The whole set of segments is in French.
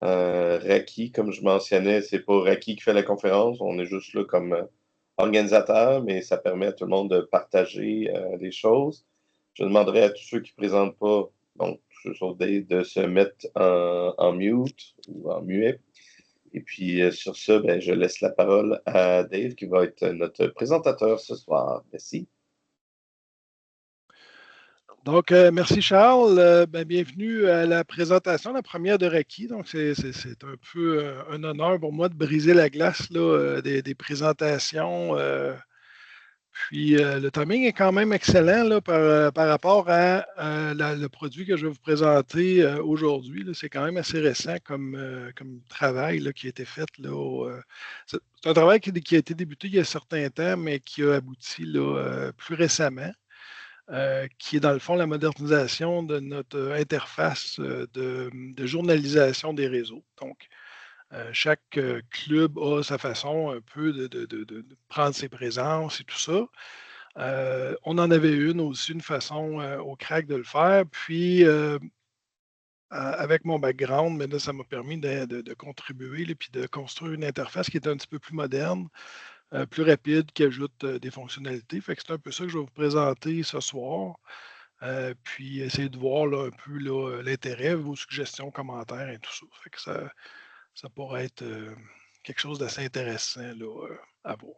Raki, comme je mentionnais, c'est pas Raki qui fait la conférence, on est juste là comme organisateur, mais ça permet à tout le monde de partager les choses. Je demanderai à tous ceux qui ne présentent pas, donc tous ceux sauf Dave, de se mettre en mute ou en muet. Et puis sur ce, ben, je laisse la parole à Dave qui va être notre présentateur ce soir. Merci. Donc, merci Charles. Bienvenue à la présentation, la première de Raki. Donc, c'est un peu un honneur pour moi de briser la glace là, des présentations. Puis, le timing est quand même excellent là, par rapport à le produit que je vais vous présenter aujourd'hui. C'est quand même assez récent comme travail là, qui a été fait. C'est un travail qui a été débuté il y a un certain temps, mais qui a abouti là, plus récemment. Qui est dans le fond la modernisation de notre interface de journalisation des réseaux. Donc, chaque club a sa façon un peu de prendre ses présences et tout ça. On en avait aussi une façon au crack de le faire. Puis, avec mon background, mais là, ça m'a permis de contribuer et puis de construire une interface qui est un petit peu plus moderne, plus rapide, qui ajoute des fonctionnalités. Fait que c'est un peu ça que je vais vous présenter ce soir. Puis essayer de voir là, un peu l'intérêt, vos suggestions, commentaires et tout ça. Fait que ça pourrait être quelque chose d'assez intéressant là, à voir.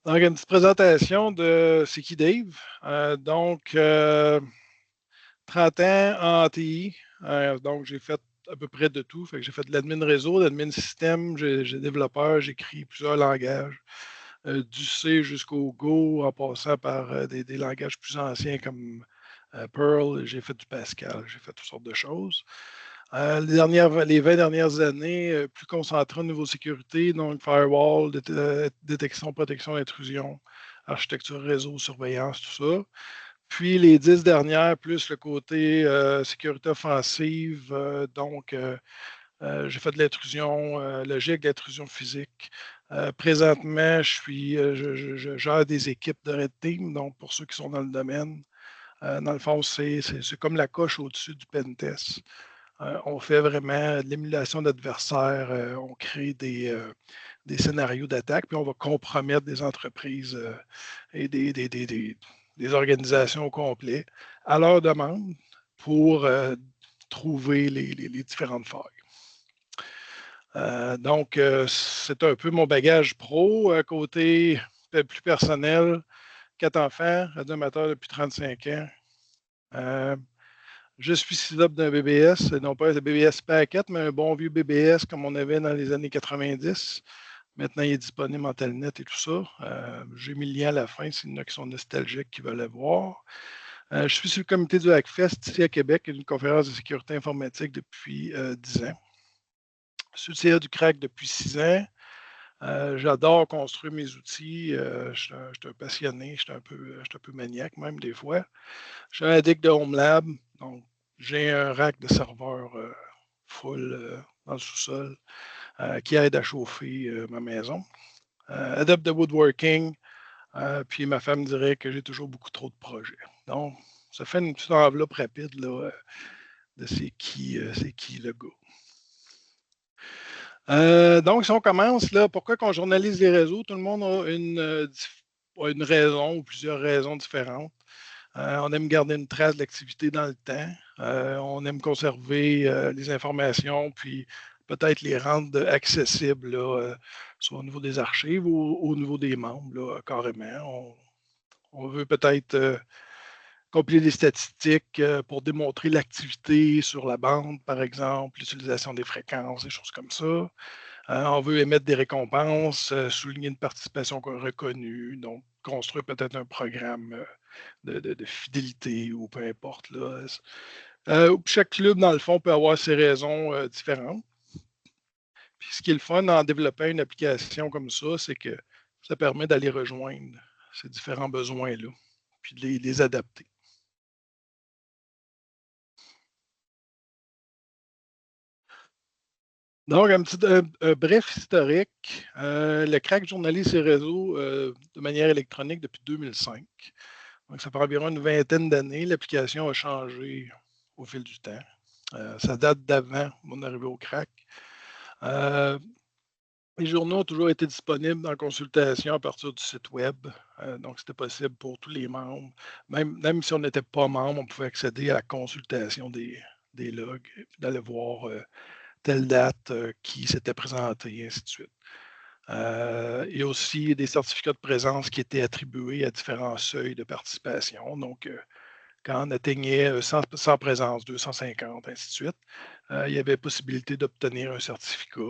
Donc, une petite présentation de c'est qui Dave. 30 ans en TI. Donc, j'ai fait à peu près de tout. Fait que j'ai fait de l'admin réseau, de l'admin système, j'ai développeur, j'écris plusieurs langages. Du C jusqu'au Go, en passant par des langages plus anciens comme Perl, j'ai fait du Pascal, j'ai fait toutes sortes de choses. Les 20 dernières années, plus concentré au niveau sécurité, donc firewall, détection, protection d'intrusion, architecture réseau, surveillance, tout ça. Puis les 10 dernières, plus le côté sécurité offensive, j'ai fait de l'intrusion logique, de l'intrusion physique. Présentement, je gère des équipes de Red Team, donc pour ceux qui sont dans le domaine. Dans le fond, c'est comme la coche au-dessus du pentest. On fait vraiment de l'émulation d'adversaires, on crée des scénarios d'attaque, puis on va compromettre des entreprises et des organisations au complet à leur demande pour trouver les différentes failles. C'est un peu mon bagage pro. Côté plus personnel, 4 enfants, animateur depuis 35 ans. Je suis SysOp d'un BBS, non pas un BBS Packet, mais un bon vieux BBS comme on avait dans les années 90. Maintenant, il est disponible en Telnet et tout ça. J'ai mis le lien à la fin s'il y en a qui sont nostalgiques qui veulent le voir. Je suis sur le comité du Hackfest ici à Québec, une conférence de sécurité informatique depuis 10 ans. Je suis le CA du crack depuis 6 ans. J'adore construire mes outils. Je suis un passionné, je suis un peu maniaque même des fois. Je suis un addict de HomeLab, donc j'ai un rack de serveurs full dans le sous-sol qui aide à chauffer ma maison. Adepte de woodworking, puis ma femme dirait que j'ai toujours beaucoup trop de projets. Donc, ça fait une petite enveloppe rapide là, de c'est qui le gars. Donc, si on commence, là, pourquoi qu'on journalise les réseaux? Tout le monde a une raison ou plusieurs raisons différentes. On aime garder une trace de l'activité dans le temps. On aime conserver les informations, puis peut-être les rendre accessibles, là, soit au niveau des archives ou au niveau des membres, là, carrément. On veut peut-être compiler des statistiques pour démontrer l'activité sur la bande, par exemple, l'utilisation des fréquences, des choses comme ça. On veut émettre des récompenses, souligner une participation reconnue, donc construire peut-être un programme de fidélité ou peu importe. Là. Chaque club, dans le fond, peut avoir ses raisons différentes. Puis ce qui est le fun en développant une application comme ça, c'est que ça permet d'aller rejoindre ces différents besoins-là, puis de les adapter. Donc, un bref historique. Le crack journalise ses réseaux de manière électronique depuis 2005. Donc, ça fait environ une vingtaine d'années. L'application a changé au fil du temps. Ça date d'avant mon arrivée au crack. Les journaux ont toujours été disponibles en consultation à partir du site web. Donc, c'était possible pour tous les membres. Même si on n'était pas membre, on pouvait accéder à la consultation des logs, puis d'aller voir telle date qui s'était présenté, et ainsi de suite. Il y a aussi des certificats de présence qui étaient attribués à différents seuils de participation. Donc, quand on atteignait 100 présence, 250, ainsi de suite, il y avait possibilité d'obtenir un certificat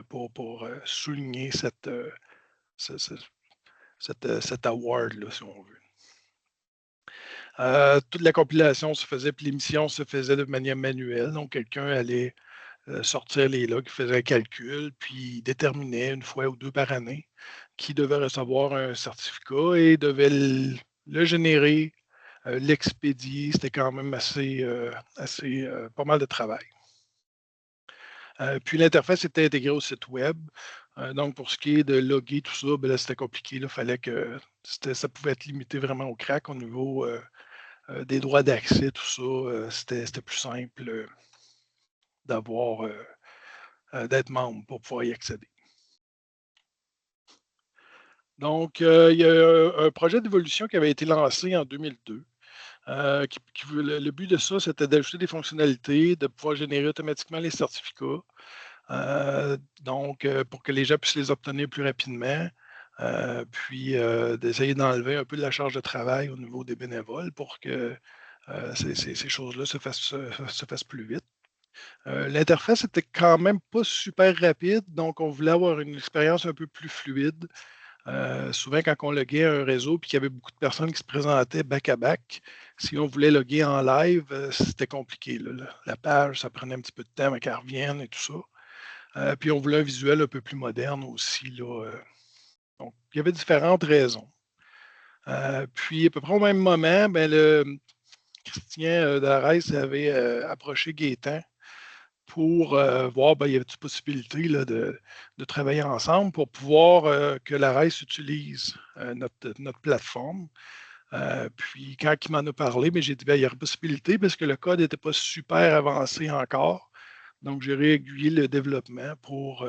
pour souligner cet award-là, si on veut. Toute la compilation se faisait, puis l'émission se faisait de manière manuelle. Donc, quelqu'un allait sortir les logs, faisait un calcul, puis déterminait une fois ou deux par année qui devait recevoir un certificat et devait le générer, l'expédier. C'était quand même assez pas mal de travail. Puis l'interface était intégrée au site web. Donc, pour ce qui est de loguer tout ça, ben là, c'était compliqué. Il fallait que ça pouvait être limité vraiment au crack au niveau des droits d'accès, tout ça. C'était plus simple d'avoir d'être membre pour pouvoir y accéder. Donc, il y a un projet d'évolution qui avait été lancé en 2002. Le but de ça, c'était d'ajouter des fonctionnalités, de pouvoir générer automatiquement les certificats. Donc, pour que les gens puissent les obtenir plus rapidement, puis d'essayer d'enlever un peu de la charge de travail au niveau des bénévoles pour que ces choses-là se fassent plus vite. L'interface était quand même pas super rapide, donc on voulait avoir une expérience un peu plus fluide. Souvent, quand on loguait un réseau et qu'il y avait beaucoup de personnes qui se présentaient back-à-back, si on voulait loguer en live, c'était compliqué. La page, ça prenait un petit peu de temps avant qu'elle revienne et tout ça. Puis on voulait un visuel un peu plus moderne aussi. Donc, il y avait différentes raisons. Puis, à peu près au même moment, ben, le Christian Darès avait approché Gaétan pour voir, ben, il y avait-il possibilité là, de travailler ensemble pour pouvoir que la REIS utilise notre plateforme. Puis quand il m'en a parlé, ben, j'ai dit, ben, il y a une possibilité parce que le code n'était pas super avancé encore. Donc, j'ai réaiguillé le développement pour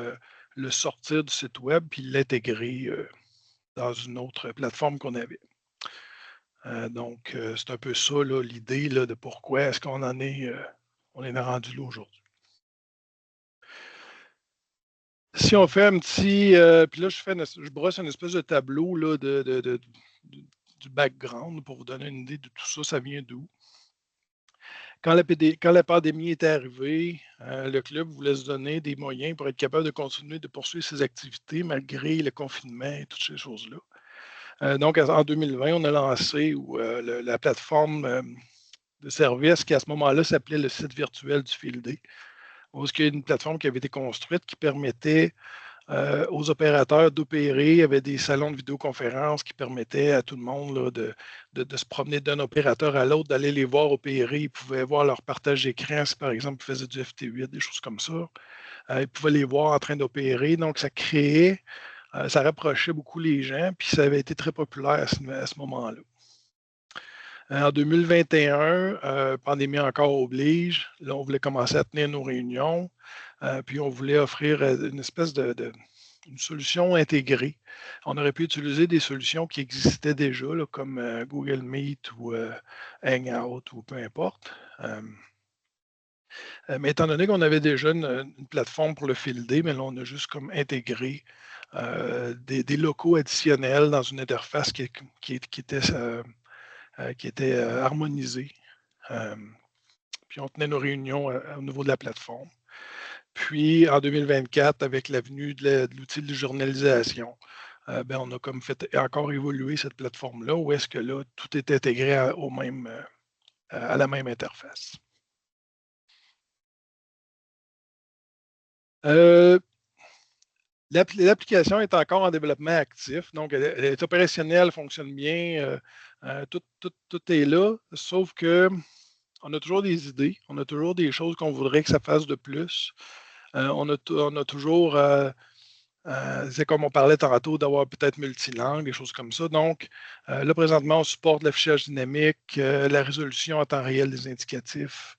le sortir du site web puis l'intégrer dans une autre plateforme qu'on avait. Donc, c'est un peu ça l'idée de pourquoi est-ce qu'on on est rendu là aujourd'hui. Si on fait un petit. Puis là, je brosse une espèce de tableau là, du background pour vous donner une idée de tout ça, ça vient d'où. Quand la pandémie est arrivée, le club voulait se donner des moyens pour être capable de continuer de poursuivre ses activités malgré le confinement et toutes ces choses-là. Donc, en 2020, on a lancé la plateforme de service qui, à ce moment-là, s'appelait le site virtuel du Field Day. Où il y a une plateforme qui avait été construite qui permettait aux opérateurs d'opérer. Il y avait des salons de vidéoconférence qui permettaient à tout le monde là, de se promener d'un opérateur à l'autre, d'aller les voir opérer. Ils pouvaient voir leur partage d'écran si, par exemple, ils faisaient du FT8, des choses comme ça. Ils pouvaient les voir en train d'opérer. Donc, ça créait, ça rapprochait beaucoup les gens, puis ça avait été très populaire à ce moment-là. En 2021, pandémie encore oblige, là, on voulait commencer à tenir nos réunions, puis on voulait offrir une espèce une solution intégrée. On aurait pu utiliser des solutions qui existaient déjà, là, comme Google Meet ou Hangout ou peu importe. Mais étant donné qu'on avait déjà une plateforme pour le Field Day, mais là, on a juste comme intégré des locaux additionnels dans une interface qui était harmonisée. Puis on tenait nos réunions au niveau de la plateforme. Puis en 2024, avec l'avenue de l'outil de journalisation, ben, on a comme fait encore évoluer cette plateforme-là, où est-ce que là, tout est intégré à la même interface. L'application est encore en développement actif, donc elle est opérationnelle, fonctionne bien, tout est là, sauf que on a toujours des idées, on a toujours des choses qu'on voudrait que ça fasse de plus. On a toujours, c'est comme on parlait tantôt, d'avoir peut-être multilangue, des choses comme ça. Donc, là, présentement, on supporte l'affichage dynamique, la résolution en temps réel des indicatifs.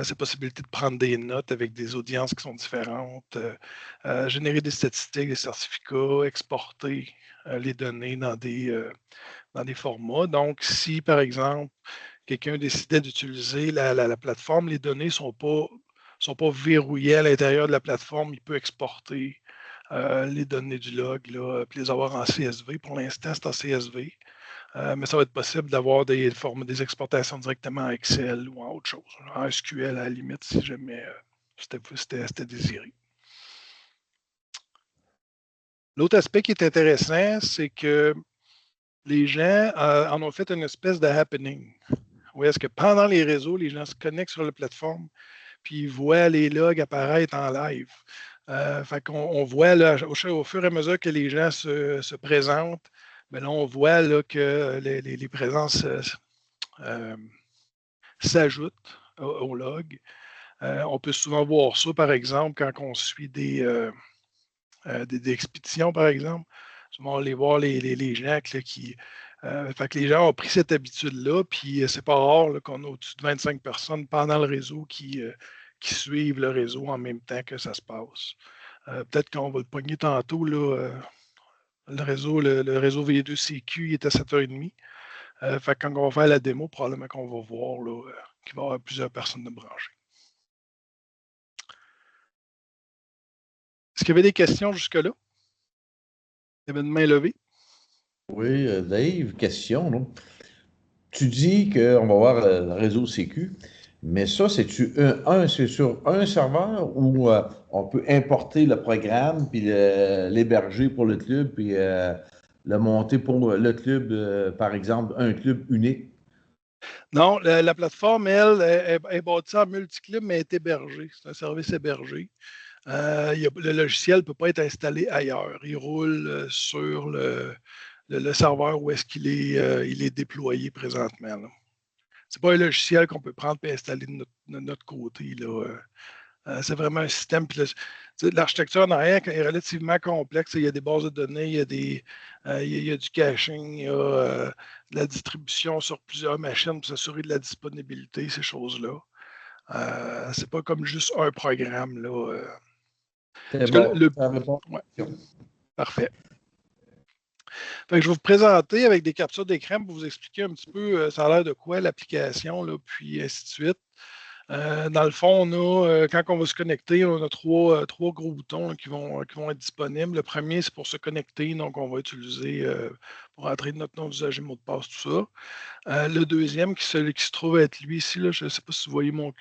Ces possibilités de prendre des notes avec des audiences qui sont différentes, générer des statistiques, des certificats, exporter les données dans des formats. Donc, si, par exemple, quelqu'un décidait d'utiliser la plateforme, les données ne sont pas verrouillées à l'intérieur de la plateforme, il peut exporter les données du log, là, puis les avoir en CSV. Pour l'instant, c'est en CSV. Mais ça va être possible d'avoir des exportations directement en Excel ou en autre chose, en SQL à la limite, si jamais c'était désiré. L'autre aspect qui est intéressant, c'est que les gens en ont fait une espèce de happening. Où est-ce que pendant les réseaux, les gens se connectent sur la plateforme, puis ils voient les logs apparaître en live. Fait qu'on on voit là, au fur et à mesure que les gens se présentent, ben là, on voit là, que les présences s'ajoutent au log. On peut souvent voir ça, par exemple, quand on suit des expéditions, par exemple. Souvent, on les voit les gens là, qui. Fait que les gens ont pris cette habitude-là, puis c'est pas rare là, qu'on a au-dessus de 25 personnes pendant le réseau qui suivent le réseau en même temps que ça se passe. Peut-être qu'on va le pogner tantôt, là, le réseau V2CQ il est à 7h30. Fait que quand on va faire la démo, probablement qu'on va voir là, qu'il va y avoir plusieurs personnes de branchées. Est-ce qu'il y avait des questions jusque-là? Il y avait une main levée. Oui, Dave, question. Là. Tu dis qu'on va voir le réseau sécu, mais ça, c'est sur un serveur où on peut importer le programme, puis l'héberger pour le club, puis le monter pour le club, par exemple, un club unique? Non, la plateforme, elle, est bâtie en multiclub, mais est hébergée. C'est un service hébergé. Le logiciel ne peut pas être installé ailleurs. Il roule sur le serveur où est-ce qu'il est, il est déployé présentement. Ce n'est pas un logiciel qu'on peut prendre et installer de notre côté. Là. C'est vraiment un système. L'architecture en arrière est relativement complexe. Il y a des bases de données, il y a du caching, il y a de la distribution sur plusieurs machines pour s'assurer de la disponibilité, ces choses-là. C'est pas comme juste un programme. Là, C'est bon, ça répond. Ouais, parfait. Fait que je vais vous présenter avec des captures d'écran pour vous expliquer un petit peu ça a l'air de quoi l'application, puis ainsi de suite. Dans le fond, quand on va se connecter, on a trois gros boutons là, qui vont être disponibles. Le premier, c'est pour se connecter, donc on va utiliser pour entrer notre nom d'usager, mot de passe, tout ça. Le deuxième, celui qui se trouve être lui ici, là, je ne sais pas si vous voyez mon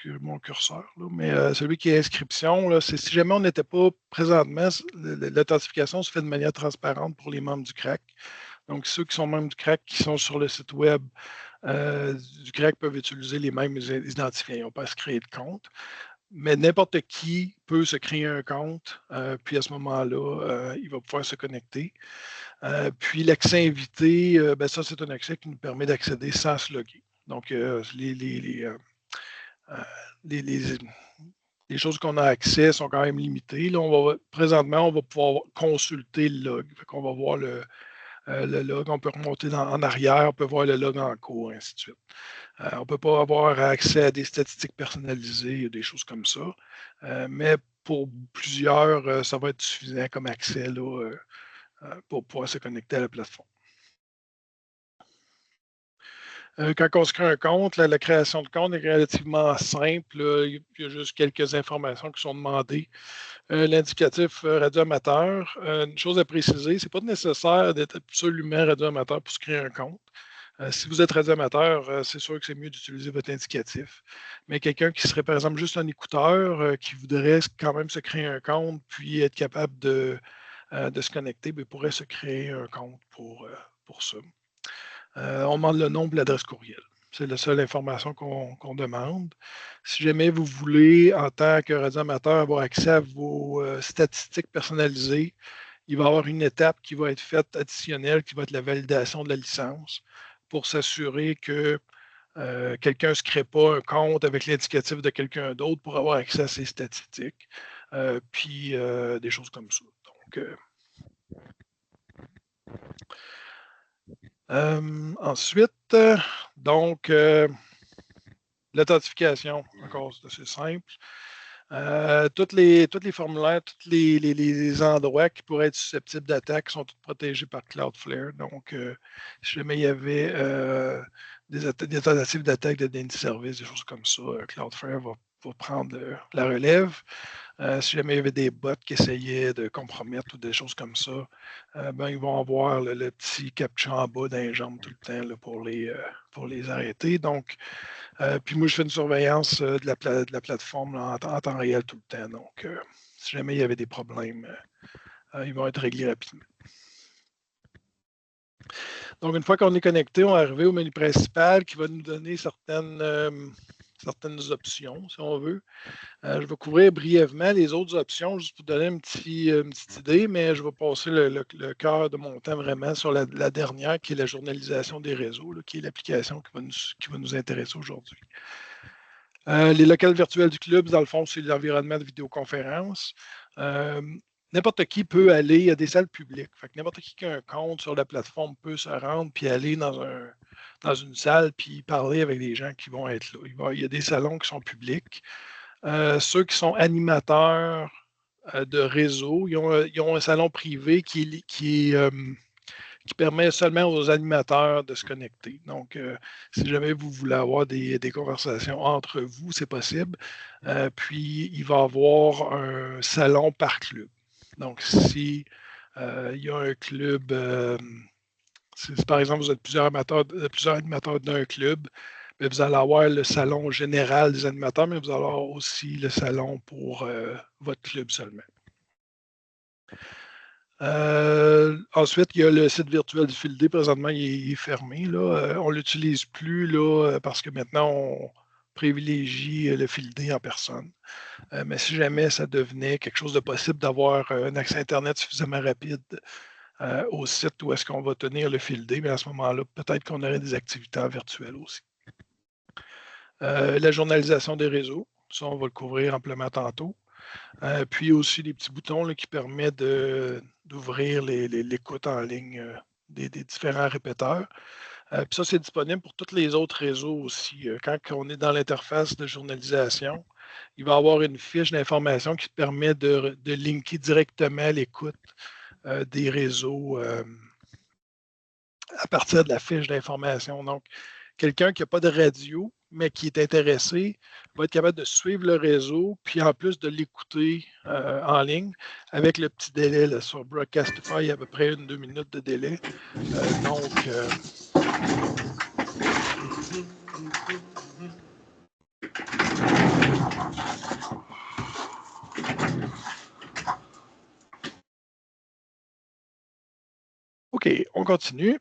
curseur, là, mais celui qui est inscription, là, c'est si jamais on n'était pas présentement, l'authentification se fait de manière transparente pour les membres du CRAC. Donc, ceux qui sont membres du CRAC qui sont sur le site web du CRAC peuvent utiliser les mêmes identifiants. Ils n'ont pas à se créer de compte. Mais n'importe qui peut se créer un compte, puis à ce moment-là, il va pouvoir se connecter. Puis l'accès invité, ça, c'est un accès qui nous permet d'accéder sans se loguer. Donc, les choses qu'on a accès sont quand même limitées. Là, présentement, on va pouvoir consulter le log. On va voir le log, on peut remonter en arrière, on peut voir le log en cours, ainsi de suite. On ne peut pas avoir accès à des statistiques personnalisées, des choses comme ça. Mais pour plusieurs, ça va être suffisant comme accès là, pour pouvoir se connecter à la plateforme. Quand on se crée un compte, la création de compte est relativement simple. Il y a juste quelques informations qui sont demandées. L'indicatif radio-amateur, une chose à préciser, ce n'est pas nécessaire d'être absolument radio-amateur pour se créer un compte. Si vous êtes radio-amateur, c'est sûr que c'est mieux d'utiliser votre indicatif. Mais quelqu'un qui serait, par exemple, juste un écouteur, qui voudrait quand même se créer un compte, puis être capable de se connecter, pourrait se créer un compte pour ça. On demande le nom et l'adresse courriel. C'est la seule information qu'on demande. Si jamais vous voulez, en tant que radio-amateur, avoir accès à vos statistiques personnalisées, il va y avoir une étape qui va être faite additionnelle, qui va être la validation de la licence pour s'assurer que quelqu'un ne se crée pas un compte avec l'indicatif de quelqu'un d'autre pour avoir accès à ses statistiques, puis des choses comme ça. Donc, ensuite, donc, L'authentification, encore, c'est assez simple. Tous les formulaires, tous les endroits qui pourraient être susceptibles d'attaque sont tous protégés par Cloudflare. Donc, si jamais il y avait des tentatives d'attaque de déni de service, des choses comme ça, Cloudflare va prendre la relève. Si jamais il y avait des bots qui essayaient de compromettre ou des choses comme ça, ils vont avoir le petit captcha en bas d'un jambe tout le temps là, pour les arrêter. Donc, puis moi, je fais une surveillance de la plateforme là, en temps réel tout le temps. Donc, si jamais il y avait des problèmes, ils vont être réglés rapidement. Donc, une fois qu'on est connecté, on est arrivé au menu principal qui va nous donner certaines options, si on veut. Je vais couvrir brièvement les autres options, juste pour donner une petite idée, mais je vais passer le cœur de mon temps vraiment sur la dernière, qui est la journalisation des réseaux, là, qui est l'application qui va nous intéresser aujourd'hui. Les locales virtuels du club, dans le fond, c'est l'environnement de vidéoconférence. N'importe qui peut aller, il y a des salles publiques. Fait que n'importe qui a un compte sur la plateforme peut se rendre puis aller dans une salle puis parler avec des gens qui vont être là. Il y a des salons qui sont publics. Ceux qui sont animateurs de réseau, ils ont un salon privé qui permet seulement aux animateurs de se connecter. Donc, si jamais vous voulez avoir des conversations entre vous, c'est possible. Puis, il va y avoir un salon par club. Donc, si il y a un club, si par exemple vous êtes plusieurs animateurs d'un club, bien, vous allez avoir le salon général des animateurs, mais vous allez avoir aussi le salon pour votre club seulement. Ensuite, il y a le site virtuel du Field Day. Présentement, il est fermé. Là. On ne l'utilise plus là, parce que maintenant, on privilégie le Field Day en personne. Mais si jamais ça devenait quelque chose de possible d'avoir un accès Internet suffisamment rapide au site où est-ce qu'on va tenir le Field Day, mais à ce moment-là, peut-être qu'on aurait des activités en virtuel aussi. La journalisation des réseaux, ça, on va le couvrir amplement tantôt. Puis aussi des petits boutons là, qui permettent d'ouvrir l'écoute en ligne des différents répéteurs. Puis ça, c'est disponible pour tous les autres réseaux aussi. Quand on est dans l'interface de journalisation, il va y avoir une fiche d'information qui permet de linker directement l'écoute des réseaux à partir de la fiche d'information. Donc, quelqu'un qui n'a pas de radio, mais qui est intéressé, va être capable de suivre le réseau, puis en plus de l'écouter en ligne, avec le petit délai là, sur Broadcastify, il y a à peu près 1-2 minutes de délai. Donc, OK, on continue.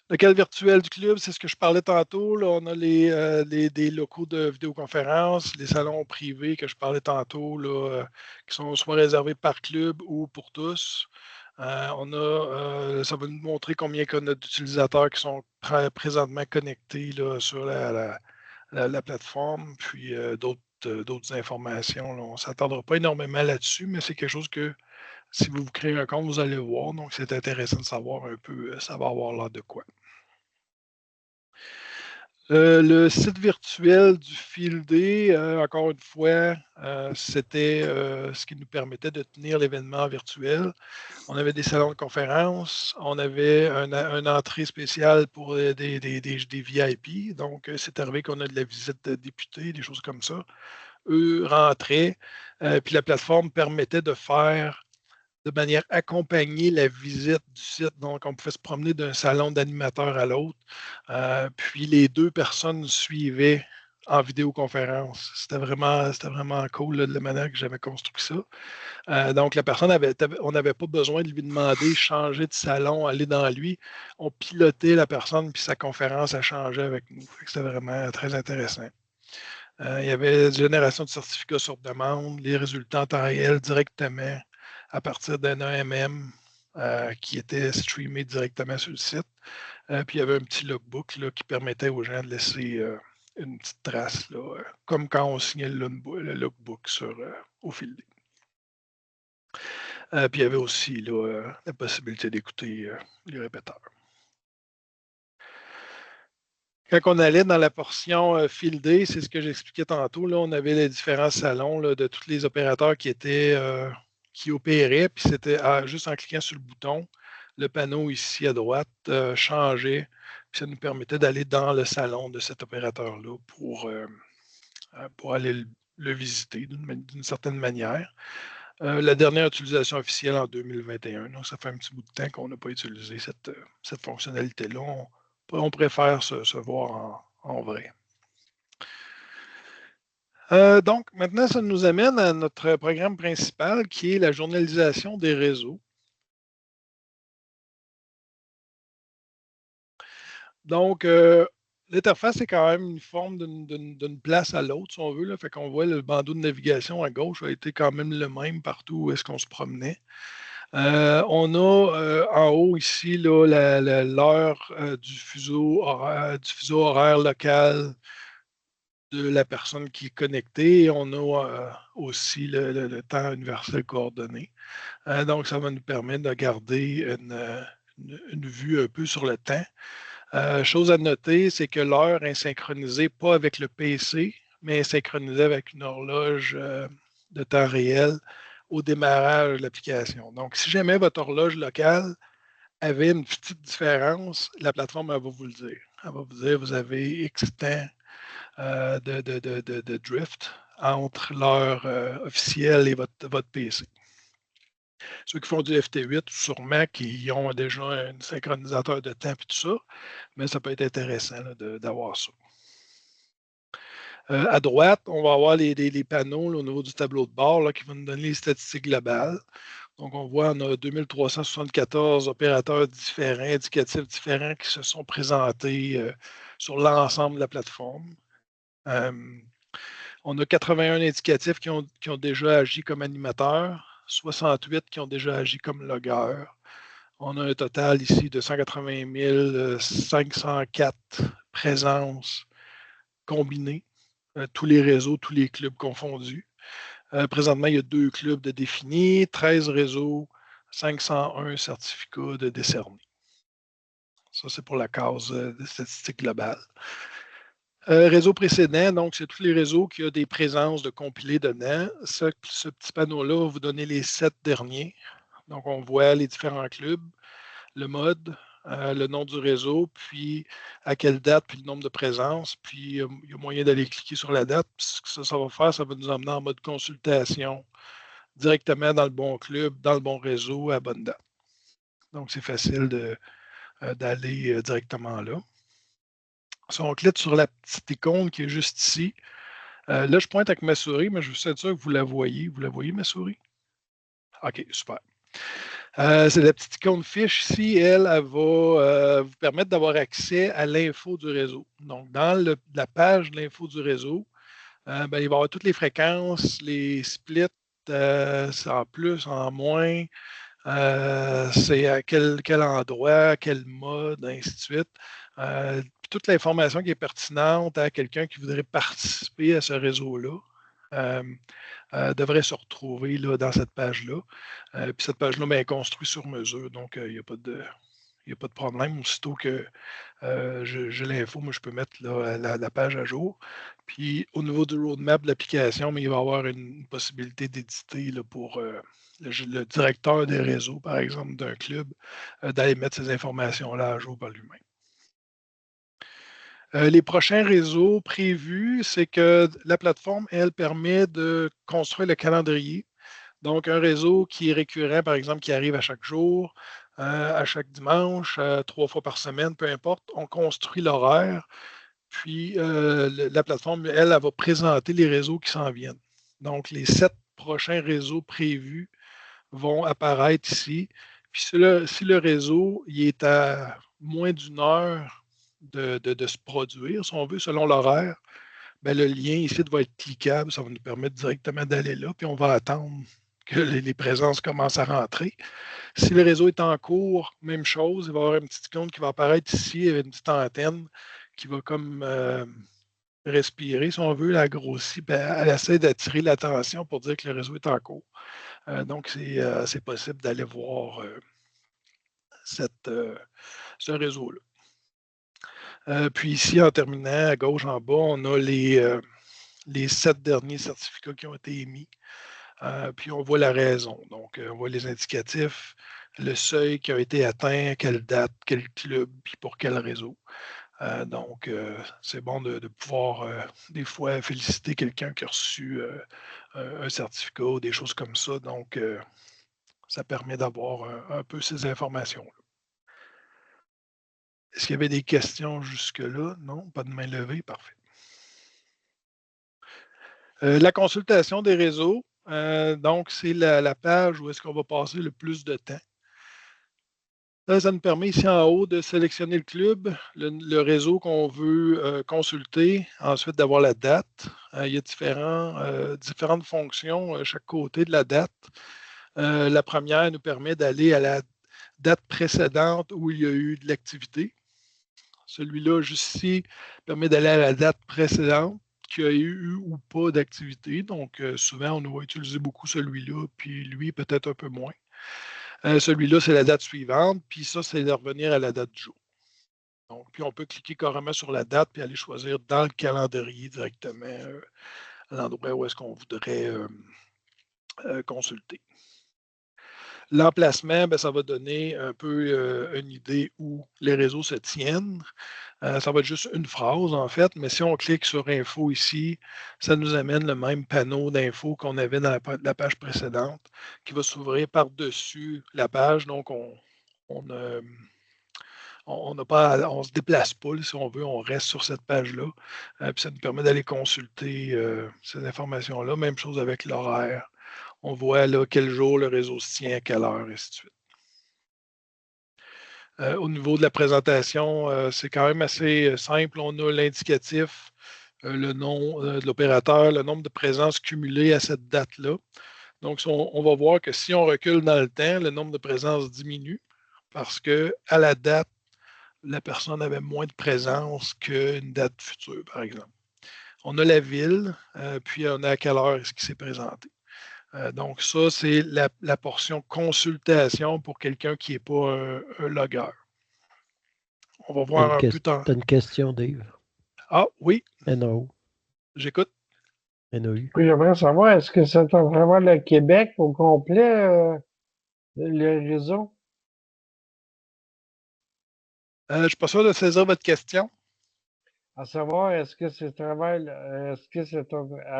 Local virtuel du club, c'est ce que je parlais tantôt. Là, on a des locaux de vidéoconférence, les salons privés que je parlais tantôt, là, qui sont soit réservés par club ou pour tous. Ça va nous montrer combien on a d'utilisateurs qui sont présentement connectés là, sur la plateforme, puis d'autres informations. Là. On ne s'attendra pas énormément là-dessus, mais c'est quelque chose que si vous créez un compte, vous allez voir. Donc, c'est intéressant de savoir un peu, ça va avoir l'air de quoi. Le site virtuel du Field Day, encore une fois, c'était ce qui nous permettait de tenir l'événement virtuel. On avait des salons de conférence, on avait une entrée spéciale pour des VIP. Donc, c'est arrivé qu'on a de la visite de députés, des choses comme ça. Eux rentraient, puis la plateforme permettait de faire de manière accompagnée la visite du site. Donc, on pouvait se promener d'un salon d'animateur à l'autre. Puis, les deux personnes suivaient en vidéoconférence. C'était vraiment cool là, de la manière que j'avais construit ça. Donc, la personne on n'avait pas besoin de lui demander changer de salon, aller dans lui. On pilotait la personne, puis sa conférence a changé avec nous. C'était vraiment très intéressant. Il y avait génération de certificats sur demande, les résultats en temps réel directement à partir d'un AMM qui était streamé directement sur le site. Puis il y avait un petit logbook là, qui permettait aux gens de laisser une petite trace, là, comme quand on signait le logbook au fil. Puis il y avait aussi là, la possibilité d'écouter les répéteurs. Quand on allait dans la portion Field Day, c'est ce que j'expliquais tantôt, là, on avait les différents salons là, de tous les opérateurs qui opéraient, puis c'était juste en cliquant sur le bouton, le panneau ici à droite changeait, puis ça nous permettait d'aller dans le salon de cet opérateur-là pour aller le visiter d'une certaine manière. La dernière utilisation officielle en 2021, donc ça fait un petit bout de temps qu'on n'a pas utilisé cette fonctionnalité-là. On préfère se voir en vrai. Donc, maintenant, ça nous amène à notre programme principal qui est la journalisation des réseaux. Donc, l'interface est quand même uniforme d'une place à l'autre, si on veut. Là. Fait qu'on voit le bandeau de navigation à gauche a été quand même le même partout où est-ce qu'on se promenait. On a en haut ici l'heure du fuseau horaire local de la personne qui est connectée. Et on a aussi le temps universel coordonné. Donc, ça va nous permettre de garder une vue un peu sur le temps. Chose à noter, c'est que l'heure est synchronisée pas avec le PC, mais est synchronisée avec une horloge de temps réel au démarrage de l'application. Donc, si jamais votre horloge locale avait une petite différence, la plateforme elle va vous le dire. Elle va vous dire vous avez X temps de drift entre l'heure officielle et votre PC. Ceux qui font du FT8, sûrement qui ont déjà un synchronisateur de temps et tout ça, mais ça peut être intéressant d'avoir ça. À droite, on va avoir les panneaux là, au niveau du tableau de bord là, qui vont nous donner les statistiques globales. Donc, on voit on a 2374 opérateurs différents, indicatifs différents qui se sont présentés sur l'ensemble de la plateforme. On a 81 indicatifs qui ont déjà agi comme animateurs, 68 qui ont déjà agi comme logueurs. On a un total ici de 180 504 présences combinées, tous les réseaux, tous les clubs confondus. Présentement, il y a 2 clubs de définis, 13 réseaux, 501 certificats de décernés. Ça, c'est pour la case de statistiques globales. Réseau précédent, donc c'est tous les réseaux qui ont des présences de compilés dedans. Ce petit panneau-là va vous donner les 7 derniers. Donc, on voit les différents clubs, le mode, le nom du réseau, puis à quelle date, puis le nombre de présences. Puis, il y a moyen d'aller cliquer sur la date. Puis, ce que ça va faire, ça va nous emmener en mode consultation directement dans le bon club, dans le bon réseau, à bonne date. Donc, c'est facile d'aller directement là. Si on clique sur la petite icône qui est juste ici, là, je pointe avec ma souris, mais je veux être sûr que vous la voyez. Vous la voyez, ma souris? OK, super. C'est la petite icône fiche ici. Elle va vous permettre d'avoir accès à l'info du réseau. Donc, dans la page de l'info du réseau, il va y avoir toutes les fréquences, les splits, c'est en plus, en moins, c'est à quel endroit, quel mode, ainsi de suite. Toute l'information qui est pertinente à quelqu'un qui voudrait participer à ce réseau-là devrait se retrouver là, dans cette page-là. Puis cette page-là est construite sur mesure, donc il n'y a pas de problème. Aussitôt que j'ai l'info, moi, je peux mettre là, la page à jour. Puis au niveau du roadmap de l'application, il va y avoir une possibilité d'éditer pour le directeur des réseaux, par exemple, d'un club, d'aller mettre ces informations-là à jour par lui-même. Les prochains réseaux prévus, c'est que la plateforme, elle, permet de construire le calendrier. Donc, un réseau qui est récurrent, par exemple, qui arrive à chaque jour, à chaque dimanche, 3 fois par semaine, peu importe, on construit l'horaire. Puis, la plateforme, elle va présenter les réseaux qui s'en viennent. Donc, les 7 prochains réseaux prévus vont apparaître ici. Puis, si le réseau il est à moins d'une heure de se produire, si on veut, selon l'horaire, le lien ici va être cliquable. Ça va nous permettre directement d'aller là. Puis, on va attendre que les présences commencent à rentrer. Si le réseau est en cours, même chose. Il va y avoir une petite icône qui va apparaître ici avec une petite antenne qui va comme respirer, si on veut, la grossir. Elle essaie d'attirer l'attention pour dire que le réseau est en cours. Donc, c'est possible d'aller voir ce réseau-là. Puis ici, en terminant, à gauche en bas, on a les 7 derniers certificats qui ont été émis. Puis on voit la raison. Donc, on voit les indicatifs, le seuil qui a été atteint, à quelle date, quel club, puis pour quel réseau. Donc, c'est bon de pouvoir, des fois, féliciter quelqu'un qui a reçu un certificat ou des choses comme ça. Donc, ça permet d'avoir un peu ces informations-là. Est-ce qu'il y avait des questions jusque-là? Non, pas de main levée, parfait. La consultation des réseaux, donc c'est la page où est-ce qu'on va passer le plus de temps. Là, ça nous permet ici en haut de sélectionner le club, le réseau qu'on veut consulter, ensuite d'avoir la date. Il y a différentes fonctions chaque côté de la date. La première nous permet d'aller à la date précédente où il y a eu de l'activité. Celui-là, juste ici, permet d'aller à la date précédente qu'il y a eu ou pas d'activité. Donc, souvent, on va utiliser beaucoup celui-là, puis lui, peut-être un peu moins. Celui-là, c'est la date suivante, puis ça, c'est de revenir à la date du jour. Donc, puis on peut cliquer carrément sur la date, puis aller choisir dans le calendrier directement l'endroit où est-ce qu'on voudrait consulter. L'emplacement, ça va donner un peu une idée où les réseaux se tiennent. Ça va être juste une phrase, en fait, mais si on clique sur Info ici, ça nous amène le même panneau d'infos qu'on avait dans la page précédente, qui va s'ouvrir par-dessus la page. Donc, on ne se déplace pas, si on veut, on reste sur cette page-là. Puis ça nous permet d'aller consulter ces informations-là. Même chose avec l'horaire. On voit là quel jour le réseau se tient, à quelle heure, et ainsi de suite. Au niveau de la présentation, c'est quand même assez simple. On a l'indicatif, le nom de l'opérateur, le nombre de présences cumulées à cette date-là. Donc, on va voir que si on recule dans le temps, le nombre de présences diminue parce qu'à la date, la personne avait moins de présence qu'une date future, par exemple. On a la ville, puis on a à quelle heure est-ce qu'il s'est présenté. Donc, ça, c'est la portion consultation pour quelqu'un qui n'est pas un logueur. On va voir un peu tard. Tu as une question, Dave? Ah, oui. NAO. J'écoute. NAU. Oui, j'aimerais savoir, est-ce que c'est vraiment le Québec au complet, le réseau? Je ne suis pas sûr de saisir votre question. À savoir, est-ce que c'est à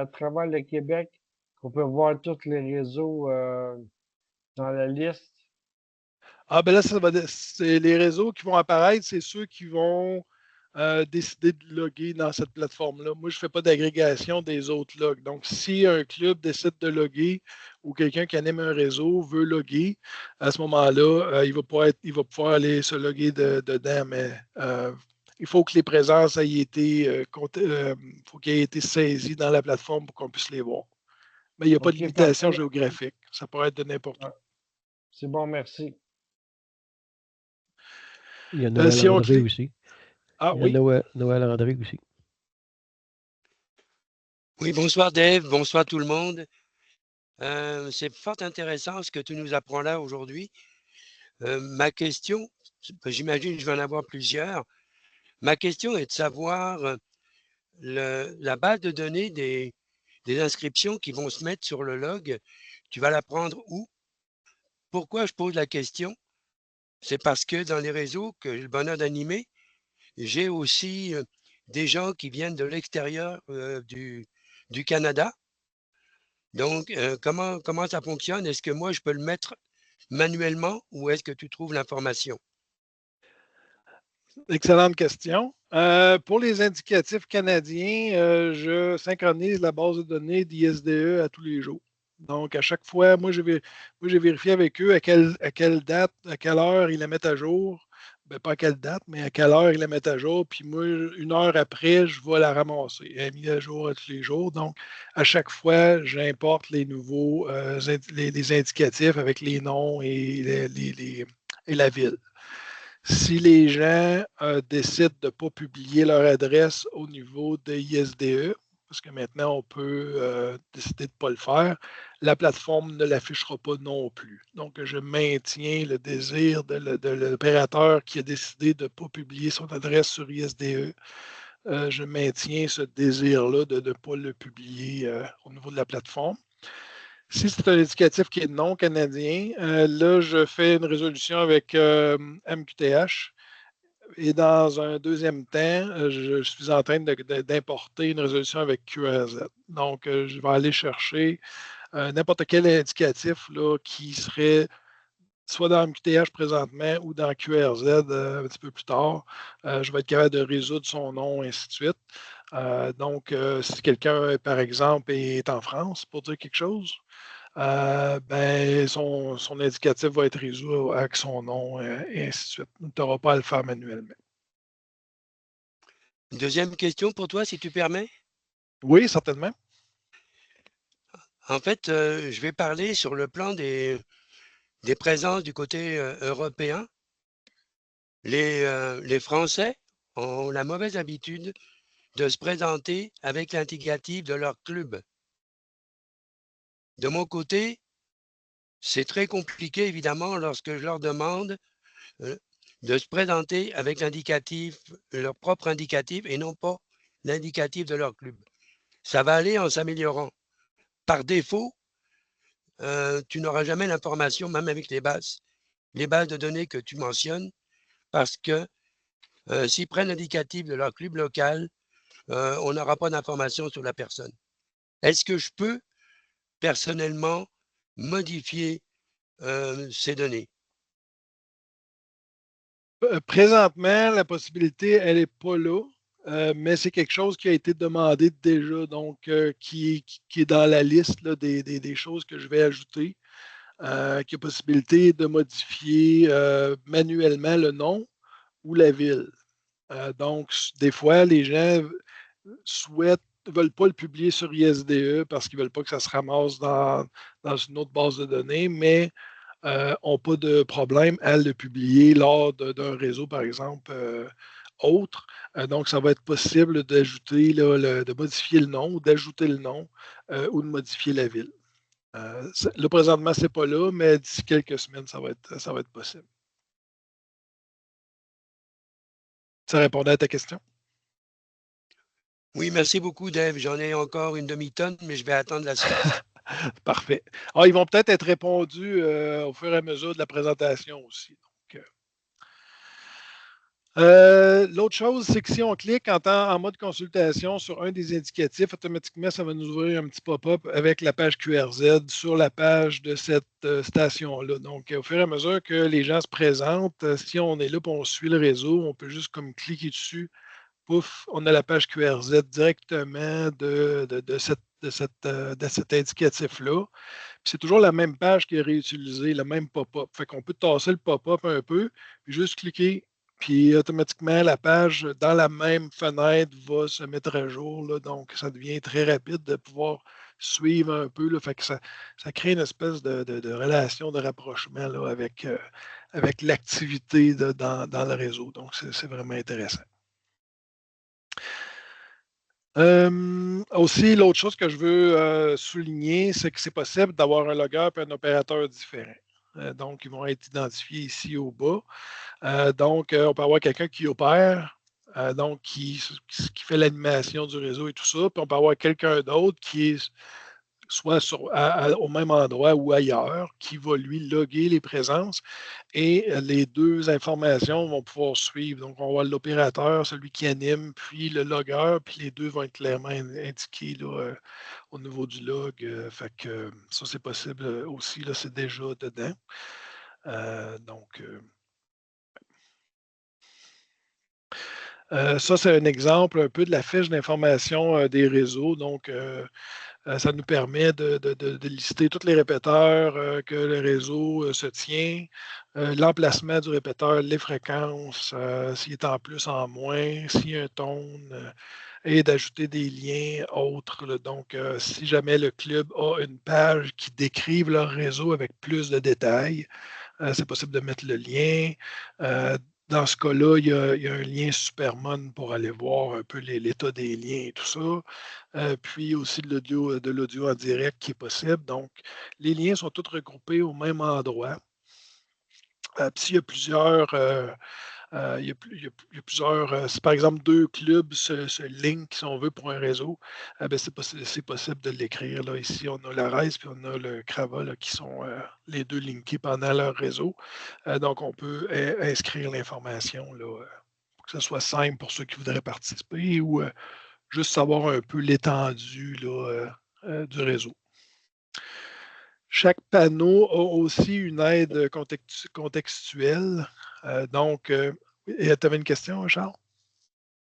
travers le Québec qu'on peut voir tous les réseaux dans la liste? Ah, ben là, c'est les réseaux qui vont apparaître, c'est ceux qui vont décider de loguer dans cette plateforme-là. Moi, je ne fais pas d'agrégation des autres logs. Donc, si un club décide de loguer ou quelqu'un qui anime un réseau veut loguer, à ce moment-là, il va pouvoir aller se loguer dedans, mais il faut que les présences aient été, faut qu'ils aient été saisies dans la plateforme pour qu'on puisse les voir. Mais il n'y a pas de limitation géographique. Ça pourrait être de n'importe où. C'est bon, merci. Il y a Noël André aussi. Ah il y a oui. Noël André aussi. Oui, bonsoir Dave, bonsoir tout le monde. C'est fort intéressant ce que tu nous apprends là aujourd'hui. Ma question, j'imagine que je vais en avoir plusieurs. Ma question est de savoir la base de données des inscriptions qui vont se mettre sur le log. Tu vas la prendre où? Pourquoi je pose la question? C'est parce que dans les réseaux que j'ai le bonheur d'animer, j'ai aussi des gens qui viennent de l'extérieur du Canada. Donc, comment ça fonctionne? Est-ce que moi, je peux le mettre manuellement ou est-ce que tu trouves l'information? Excellente question. Pour les indicatifs canadiens, je synchronise la base de données d'ISDE à tous les jours. Donc, à chaque fois, moi, j'ai vérifié avec eux à quelle date, à quelle heure ils la mettent à jour. Ben, pas à quelle date, mais à quelle heure ils la mettent à jour. Puis moi, une heure après, je vais la ramasser. Elle est mise à jour tous les jours. Donc, à chaque fois, j'importe les nouveaux les indicatifs avec les noms et la ville. Si les gens décident de ne pas publier leur adresse au niveau de ISDE, parce que maintenant, on peut décider de ne pas le faire. La plateforme ne l'affichera pas non plus. Donc, je maintiens le désir de l'opérateur qui a décidé de ne pas publier son adresse sur ISDE. Je maintiens ce désir-là de ne pas le publier au niveau de la plateforme. Si c'est un indicatif qui est non canadien, là, je fais une résolution avec MQTH. Et dans un deuxième temps, je suis en train d'importer une résolution avec QRZ. Donc, je vais aller chercher n'importe quel indicatif là, qui serait soit dans MQTH présentement ou dans QRZ un petit peu plus tard. Je vais être capable de résoudre son nom, ainsi de suite. Donc, si quelqu'un, par exemple, est en France, pour dire quelque chose, ben, son indicatif va être résolu avec son nom, et ainsi de suite. Tu n'auras pas à le faire manuellement. Deuxième question pour toi, si tu permets. Oui, certainement. En fait, je vais parler sur le plan des présences du côté européen. Les Français ont la mauvaise habitude de se présenter avec l'indicatif de leur club. De mon côté, c'est très compliqué, évidemment, lorsque je leur demande de se présenter avec l'indicatif, leur propre indicatif, et non pas l'indicatif de leur club. Ça va aller en s'améliorant. Par défaut, tu n'auras jamais l'information, même avec les bases de données que tu mentionnes, parce que s'ils prennent l'indicatif de leur club local, on n'aura pas d'information sur la personne. Est-ce que je peux personnellement modifier ces données? Présentement, la possibilité, elle n'est pas là, mais c'est quelque chose qui a été demandé déjà, donc qui est dans la liste là, des choses que je vais ajouter, qui a possibilité de modifier manuellement le nom ou la ville. Donc, des fois, les gens ne veulent pas le publier sur ISDE parce qu'ils ne veulent pas que ça se ramasse dans une autre base de données, mais n'ont pas de problème à le publier lors d'un réseau, par exemple, autre. Donc, ça va être possible d'ajouter, de modifier le nom ou d'ajouter le nom ou de modifier la ville. Là, présentement, ce n'est pas là, mais d'ici quelques semaines, ça va être possible. Ça répondait à ta question? Oui, merci beaucoup, Dave. J'en ai encore une demi-tonne, mais je vais attendre la suite. Parfait. Ils vont peut-être être répondus au fur et à mesure de la présentation aussi. L'autre chose, c'est que si on clique en mode consultation sur un des indicatifs, automatiquement, ça va nous ouvrir un petit pop-up avec la page QRZ sur la page de cette station-là. Donc, au fur et à mesure que les gens se présentent, si on est là et on suit le réseau, on peut juste comme cliquer dessus. Pouf, on a la page QRZ directement de cet indicatif-là. C'est toujours la même page qui est réutilisée, le même pop-up. Fait qu'on peut tasser le pop-up un peu, puis juste cliquer, puis automatiquement, la page dans la même fenêtre va se mettre à jour. Là, donc, ça devient très rapide de pouvoir suivre un peu. Là, fait que ça crée une espèce de relation, de rapprochement là, avec l'activité dans le réseau. Donc, c'est vraiment intéressant. Aussi, l'autre chose que je veux souligner, c'est que c'est possible d'avoir un logueur et un opérateur différent. Donc, ils vont être identifiés ici au bas. Donc, on peut avoir quelqu'un qui opère, donc qui fait l'animation du réseau et tout ça. Puis on peut avoir quelqu'un d'autre qui est soit au même endroit ou ailleurs, qui va lui loguer les présences et les deux informations vont pouvoir suivre. Donc, on va l'opérateur, celui qui anime, puis le logueur, puis les deux vont être clairement indiqués là, au niveau du log. Fait que ça, c'est possible aussi, là, c'est déjà dedans. Ça, c'est un exemple un peu de la fiche d'information des réseaux. Donc, ça nous permet de lister tous les répéteurs que le réseau se tient, l'emplacement du répéteur, les fréquences, s'il est en plus, en moins, s'il y a un tone, et d'ajouter des liens autres. Là. Donc, si jamais le club a une page qui décrive leur réseau avec plus de détails, c'est possible de mettre le lien, Dans ce cas-là, il y a un lien Supermon pour aller voir un peu l'état des liens et tout ça. Puis aussi de l'audio en direct qui est possible. Donc, les liens sont tous regroupés au même endroit. Puis s'il y a plusieurs, il y a plusieurs, si par exemple 2 clubs se linkent, si on veut, pour un réseau, ben, c'est possible de l'écrire. Là. Ici, on a la REIS puis on a le CRAVA là, qui sont les deux linkés pendant leur réseau. Donc, on peut inscrire l'information là, pour que ce soit simple pour ceux qui voudraient participer ou juste savoir un peu l'étendue là, du réseau. Chaque panneau a aussi une aide contextuelle. Donc, tu avais une question, Charles?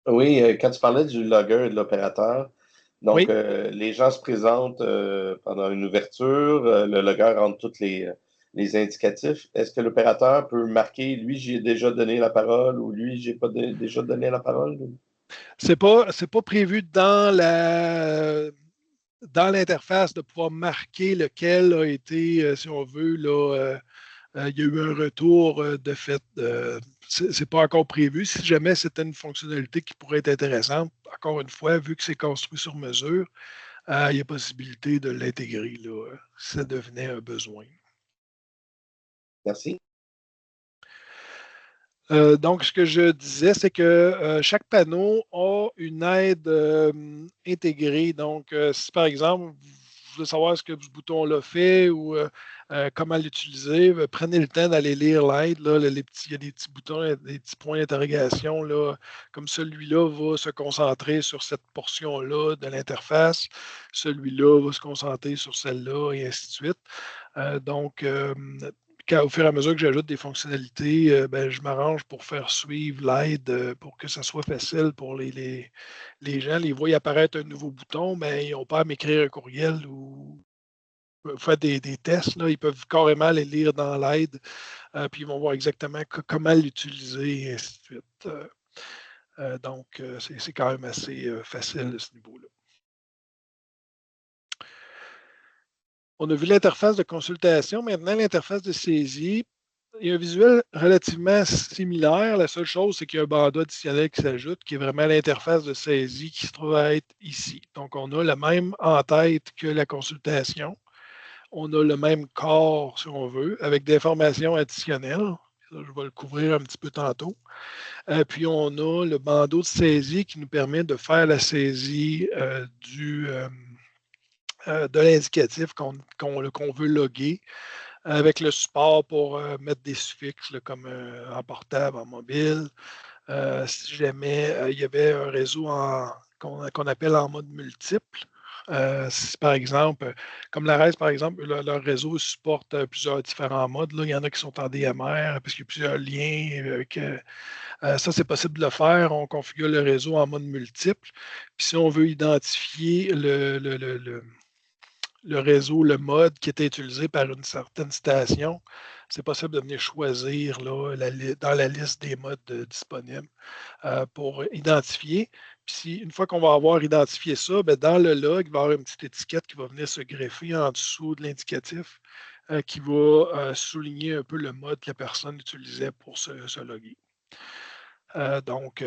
Oui, quand tu parlais du logger et de l'opérateur, donc Oui. les gens se présentent pendant une ouverture, le logger rentre tous les indicatifs. Est-ce que l'opérateur peut marquer, lui, j'ai déjà donné la parole ou lui, j'ai pas déjà donné la parole? C'est pas prévu dans l'interface de pouvoir marquer lequel a été, si on veut, là, il y a eu un retour de fait. C'est pas encore prévu. Si jamais c'était une fonctionnalité qui pourrait être intéressante, encore une fois, vu que c'est construit sur mesure, il y a possibilité de l'intégrer là, si ça devenait un besoin. Merci. Donc, ce que je disais, c'est que chaque panneau a une aide intégrée. Donc, si par exemple, vous voulez savoir ce que ce bouton-là fait ou comment l'utiliser, prenez le temps d'aller lire l'aide. Il y a des petits boutons, des petits points d'interrogation. Comme celui-là va se concentrer sur cette portion-là de l'interface. Celui-là va se concentrer sur celle-là, et ainsi de suite. Donc, au fur et à mesure que j'ajoute des fonctionnalités, ben, je m'arrange pour faire suivre l'aide pour que ça soit facile pour les gens. Ils voient apparaître un nouveau bouton, mais ils n'ont pas à m'écrire un courriel ou faire des tests. Là. Ils peuvent carrément les lire dans l'aide, puis ils vont voir exactement comment l'utiliser, et ainsi de suite. Donc, c'est quand même assez facile à ce niveau-là. On a vu l'interface de consultation. Maintenant, l'interface de saisie. Il y a un visuel relativement similaire. La seule chose, c'est qu'il y a un bandeau additionnel qui s'ajoute, qui est vraiment l'interface de saisie qui se trouve à être ici. Donc, on a le même en-tête que la consultation. On a le même corps, si on veut, avec des informations additionnelles. Ça, je vais le couvrir un petit peu tantôt. Puis, on a le bandeau de saisie qui nous permet de faire la saisie de l'indicatif qu'on veut loguer, avec le support pour mettre des suffixes là, comme en portable, en mobile. Si jamais il y avait un réseau qu'on appelle en mode multiple, si par exemple, comme la REIS, par exemple, leur réseau supporte plusieurs différents modes. Là. Il y en a qui sont en DMR, parce qu'il y a plusieurs liens. Ça, c'est possible de le faire. On configure le réseau en mode multiple. Puis si on veut identifier le réseau, le mode qui était utilisé par une certaine station, c'est possible de venir choisir là, dans la liste des modes disponibles pour identifier. Puis une fois qu'on va avoir identifié ça, bien, dans le log, il va y avoir une petite étiquette qui va venir se greffer en dessous de l'indicatif qui va souligner un peu le mode que la personne utilisait pour se loguer. Donc,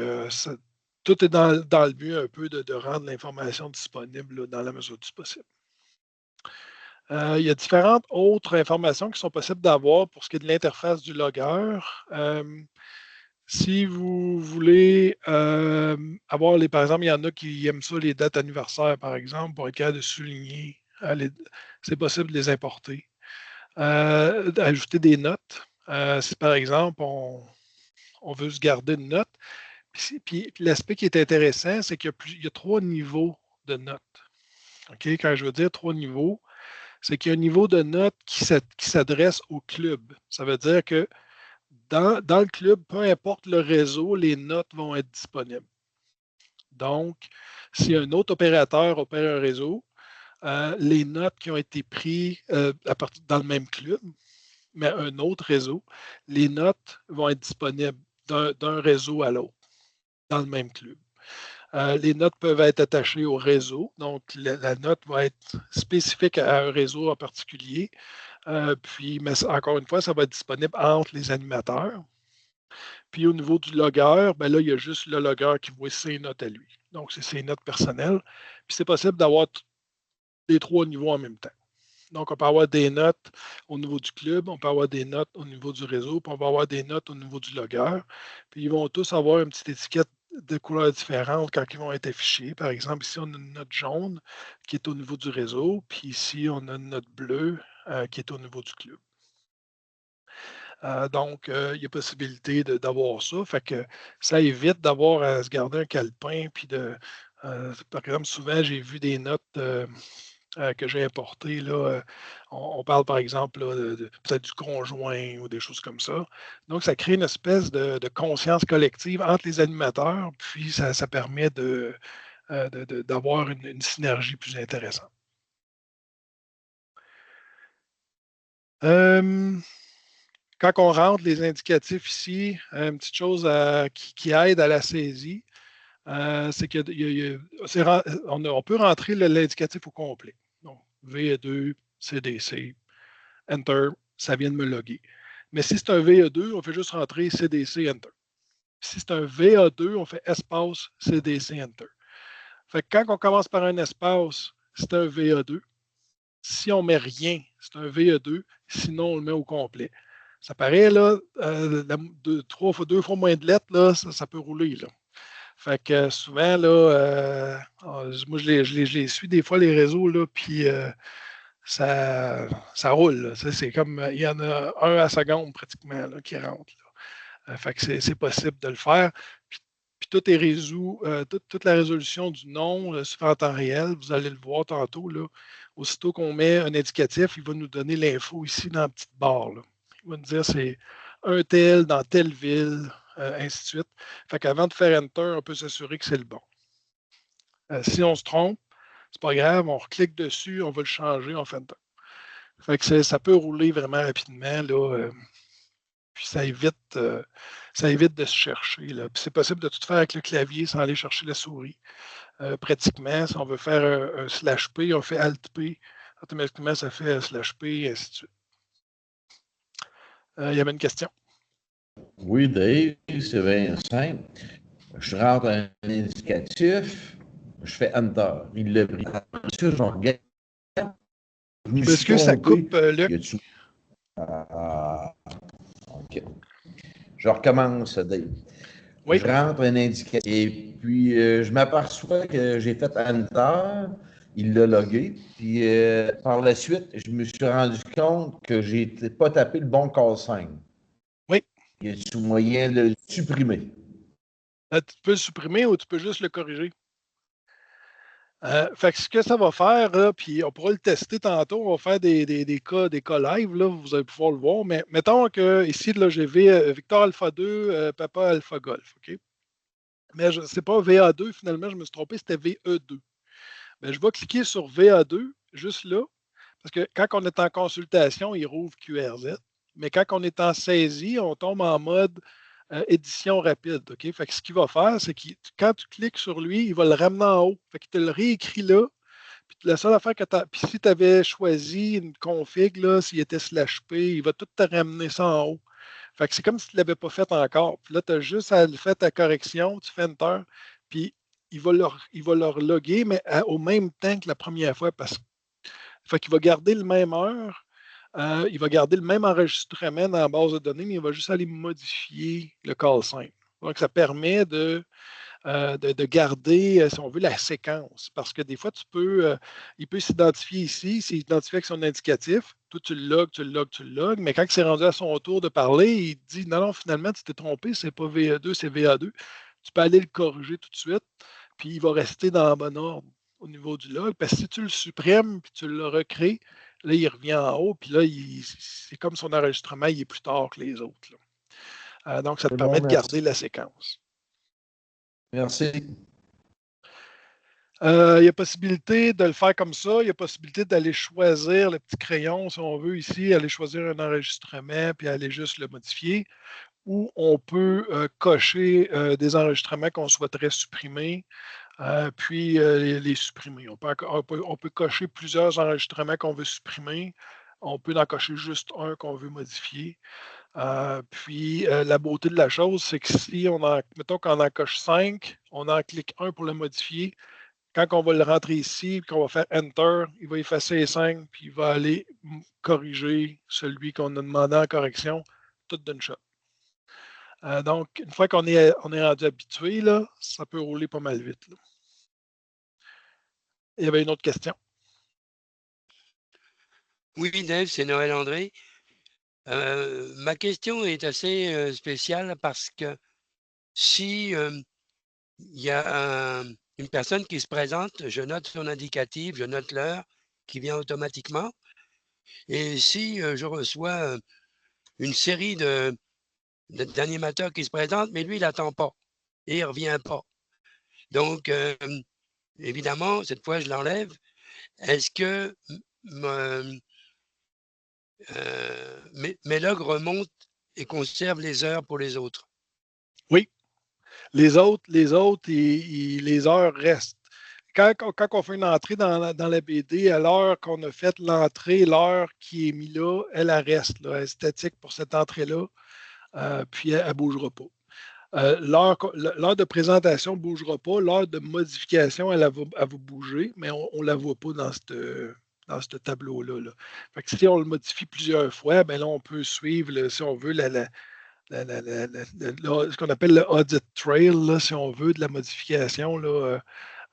tout est dans le but un peu de rendre l'information disponible là, dans la mesure du possible. Il y a différentes autres informations qui sont possibles d'avoir pour ce qui est de l'interface du logueur. Si vous voulez avoir par exemple, il y en a qui aiment ça, les dates anniversaires, par exemple, pour être capable de souligner, c'est possible de les importer. Ajouter des notes. Si par exemple, on veut se garder une note. Puis l'aspect qui est intéressant, c'est qu'il y a 3 niveaux de notes. Okay? Quand je veux dire 3 niveaux, c'est qu'il y a un niveau de notes qui s'adresse au club. Ça veut dire que dans le club, peu importe le réseau, les notes vont être disponibles. Donc, si un autre opérateur opère un réseau, les notes qui ont été prises dans le même club, mais un autre réseau, les notes vont être disponibles d'un réseau à l'autre, dans le même club. Les notes peuvent être attachées au réseau, donc la note va être spécifique à un réseau en particulier. Mais encore une fois, ça va être disponible entre les animateurs. Puis au niveau du logger, ben là, il y a juste le logger qui voit ses notes à lui. Donc, c'est ses notes personnelles. Puis c'est possible d'avoir les 3 niveaux en même temps. Donc, on peut avoir des notes au niveau du club, on peut avoir des notes au niveau du réseau, puis on va avoir des notes au niveau du logger. Puis ils vont tous avoir une petite étiquette de couleurs différentes quand ils vont être affichés. Par exemple, ici, on a une note jaune qui est au niveau du réseau, puis ici, on a une note bleue qui est au niveau du club. Donc, il y a possibilité d'avoir ça. Fait que ça évite d'avoir à se garder un calepin. Puis par exemple, souvent, j'ai vu des notes que j'ai importées. Là, on parle par exemple là, peut-être du conjoint ou des choses comme ça. Donc, ça crée une espèce de conscience collective entre les animateurs. Puis, ça permet d'avoir une synergie plus intéressante. Quand on rentre les indicatifs ici, une petite chose qui aide à la saisie, c'est qu'on peut rentrer l'indicatif au complet. Donc, VE2, CDC, Enter, ça vient de me loguer. Mais si c'est un VE2, on fait juste rentrer CDC, Enter. Si c'est un VA2, on fait espace, CDC, Enter. Fait que quand on commence par un espace, c'est un VA2. Si on ne met rien, c'est un VE2. Sinon, on le met au complet. Ça paraît, là, deux fois moins de lettres, là, ça peut rouler, là. Fait que souvent, là, moi, je les suis des fois, les réseaux, là, puis ça roule. C'est comme, il y en a un à seconde pratiquement là, qui rentre. Là. Fait que c'est possible de le faire. Puis tout est résolu, toute la résolution du nom se fait en temps réel. Vous allez le voir tantôt. Là. Aussitôt qu'on met un indicatif, il va nous donner l'info ici dans la petite barre. Là. Il va nous dire c'est un tel dans telle ville, ainsi de suite. Fait qu'avant de faire Enter, on peut s'assurer que c'est le bon. Si on se trompe, c'est pas grave, on reclique dessus, on va le changer, on fait Enter. Fait que ça peut rouler vraiment rapidement. Là, puis ça évite de se chercher. Là. Puis c'est possible de tout faire avec le clavier sans aller chercher la souris. Pratiquement, si on veut faire un /P, on fait Alt-P. Automatiquement, ça fait /P, et ainsi de suite. Il y avait une question? Oui, Dave, c'est bien simple. Je rentre un indicatif, je fais Enter. Il l'a pris. Ensuite, je regarde. Est-ce que ça coupe, Luc? OK. Je recommence, Dave. Oui. Je rentre un indicatif et puis je m'aperçois que j'ai fait Enter, il l'a logué. Puis par la suite, je me suis rendu compte que je n'ai pas tapé le bon call sign. Oui. Y a-t-il moyen de le supprimer? Tu peux le supprimer ou tu peux juste le corriger. Fait que ce que ça va faire, là, puis on pourra le tester tantôt, on va faire des cas live, là, vous allez pouvoir le voir, mais mettons que ici, là, j'ai Victor Alpha 2, Papa Alpha Golf, OK? Mais ce n'est pas VA2, finalement, je me suis trompé, c'était VE2. Ben, je vais cliquer sur VA2, juste là, parce que quand on est en consultation, il rouvre QRZ, mais quand on est en saisie, on tombe en mode édition rapide. OK? Fait que ce qu'il va faire, c'est que quand tu cliques sur lui, il va le ramener en haut. Fait qu'il te le réécrit là. Puis la seule affaire que tu as. Puis si tu avais choisi une config, là, s'il était /P, il va tout te ramener ça en haut. Fait que c'est comme si tu ne l'avais pas fait encore. Puis là, tu as juste à faire ta correction, tu fais Enter, puis il va leur loguer, mais au même temps que la première fois. Fait qu'il va garder le même heure. Il va garder le même enregistrement dans la base de données, mais il va juste aller modifier le call sign. Donc, ça permet de garder, si on veut, la séquence. Parce que des fois, il peut s'identifier ici, c'est identifié avec son indicatif. Toi, tu le logs, mais quand c'est rendu à son tour de parler, il dit non, finalement, tu t'es trompé, c'est pas VA2, c'est VA2. Tu peux aller le corriger tout de suite, puis il va rester dans le bon ordre au niveau du log. Parce que si tu le supprimes, puis tu le recrées, là, il revient en haut, puis là, c'est comme son enregistrement, il est plus tard que les autres. Donc, ça te permet de garder la séquence. Merci. Il y a possibilité de le faire comme ça. Il y a possibilité d'aller choisir le petit crayon, si on veut, ici, aller choisir un enregistrement, puis aller juste le modifier. Ou on peut cocher des enregistrements qu'on souhaiterait supprimer, puis les supprimer. On peut cocher plusieurs enregistrements qu'on veut supprimer. On peut en cocher juste un qu'on veut modifier. Puis la beauté de la chose, c'est que si mettons qu'on en coche 5, on en clique un pour le modifier. Quand on va le rentrer ici, qu'on va faire Enter, il va effacer les 5, puis il va aller corriger celui qu'on a demandé en correction, tout d'une shot. Donc, une fois qu'on est rendu habitué, là, ça peut rouler pas mal vite. Là. Il y avait une autre question. Oui, Dave, c'est Noël André. Ma question est assez spéciale parce que si il y a une personne qui se présente, je note son indicatif, je note l'heure qui vient automatiquement. Et si je reçois une série d'animateurs qui se présentent, mais lui, il n'attend pas et il ne revient pas. Donc, évidemment, cette fois, je l'enlève. Est-ce que mes logs remontent et conservent les heures pour les autres? Oui. Les autres, les heures restent. Quand on fait une entrée dans la BD, à l'heure qu'on a fait l'entrée, l'heure qui est mise là, elle reste. Là, elle est statique pour cette entrée-là, puis elle ne bougera pas. L'heure de présentation ne bougera pas. L'heure de modification, elle va bouger, mais on ne la voit pas dans ce tableau-là. Là. Fait que si on le modifie plusieurs fois, ben là, on peut suivre, si on veut, ce qu'on appelle le audit trail, là, si on veut, de la modification là,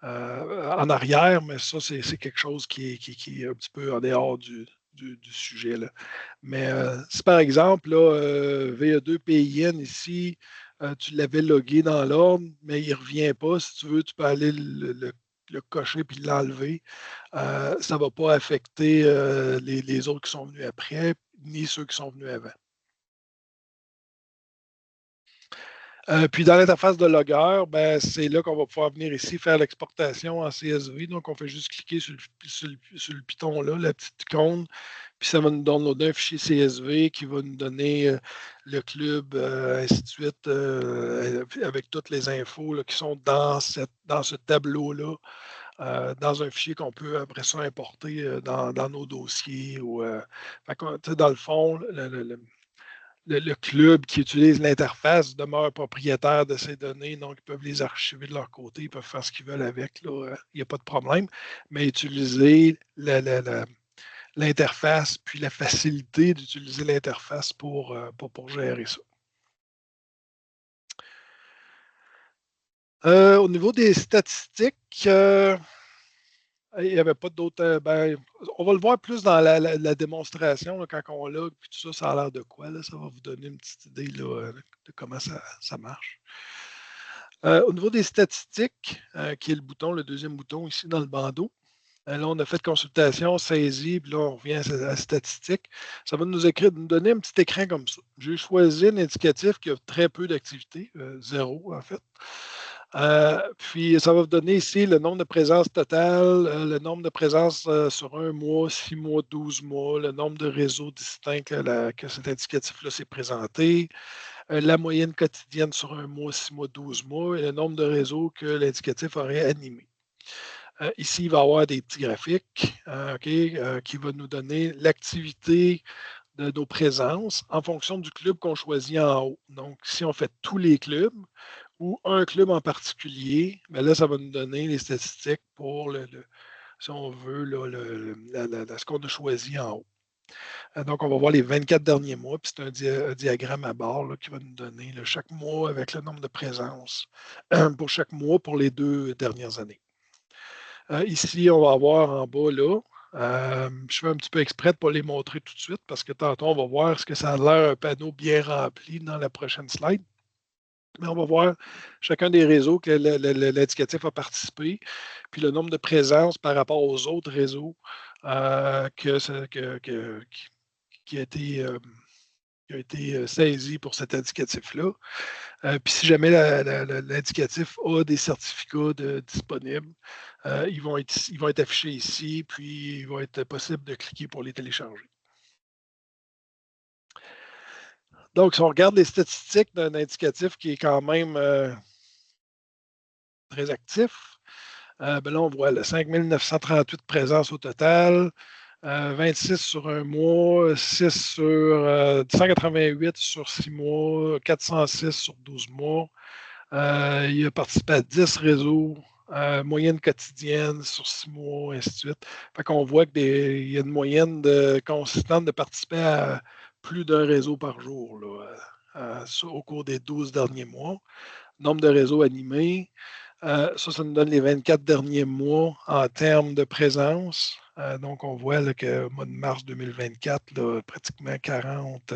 en arrière, mais ça, c'est quelque chose qui est un petit peu en dehors du sujet. Là. Mais si par exemple, là, VE2 PIN ici, tu l'avais logué dans l'ordre, mais il ne revient pas, si tu veux, tu peux aller le cocher puis l'enlever. Ça ne va pas affecter les autres qui sont venus après, ni ceux qui sont venus avant. Puis dans l'interface de logger, ben, c'est là qu'on va pouvoir venir ici faire l'exportation en CSV. Donc, on fait juste cliquer sur le piton là, la petite icône, puis ça va nous downloader un fichier CSV qui va nous donner le club, ainsi de suite, avec toutes les infos là, qui sont dans ce tableau-là, dans un fichier qu'on peut après ça importer dans nos dossiers. Dans le fond, le club qui utilise l'interface demeure propriétaire de ces données, donc ils peuvent les archiver de leur côté, ils peuvent faire ce qu'ils veulent avec, il n'y a pas de problème, mais utiliser l'interface, puis la facilité d'utiliser l'interface pour gérer ça. Au niveau des statistiques, il n'y avait pas d'autres. On va le voir plus dans la démonstration, là, quand on log, puis tout ça, ça a l'air de quoi? Là, ça va vous donner une petite idée là, de comment ça marche. Au niveau des statistiques, qui est le deuxième bouton ici dans le bandeau, là, on a fait consultation, saisie, puis là, on revient à la statistique. Ça va nous donner un petit écran comme ça. J'ai choisi un indicatif qui a très peu d'activité, 0 en fait. Puis ça va vous donner ici le nombre de présences totales, le nombre de présences sur 1 mois, 6 mois, 12 mois, le nombre de réseaux distincts que cet indicatif-là s'est présenté, la moyenne quotidienne sur 1 mois, 6 mois, 12 mois et le nombre de réseaux que l'indicatif aurait animé. Ici, il va y avoir des petits graphiques qui vont nous donner l'activité de nos présences en fonction du club qu'on choisit en haut. Donc, si on fait tous les clubs ou un club en particulier, bien là, ça va nous donner les statistiques pour, si on veut, ce qu'on a choisi en haut. Donc, on va voir les 24 derniers mois, puis c'est un diagramme à barre là, qui va nous donner chaque mois avec le nombre de présences pour chaque mois pour les 2 dernières années. Ici, on va avoir en bas là, je fais un petit peu exprès pour les montrer tout de suite parce que tantôt, on va voir ce que ça a l'air un panneau bien rempli dans la prochaine slide. Mais on va voir chacun des réseaux que l'indicatif a participé, puis le nombre de présences par rapport aux autres réseaux qui a été saisi pour cet indicatif-là. Puis si jamais l'indicatif a des certificats disponibles, ils vont être affichés ici, puis il va être possible de cliquer pour les télécharger. Donc, si on regarde les statistiques d'un indicatif qui est quand même très actif, là, on voit 5 938 présences au total. 26 sur un mois, 188 sur 6 mois, 406 sur 12 mois. Il a participé à 10 réseaux, moyenne quotidienne sur 6 mois, ainsi de suite. Fait qu'on voit qu'il y a une moyenne consistante de participer à plus d'un réseau par jour là, au cours des 12 derniers mois. Nombre de réseaux animés. Ça nous donne les 24 derniers mois en termes de présence. Donc, on voit là, qu'au mois de mars 2024, là, pratiquement 40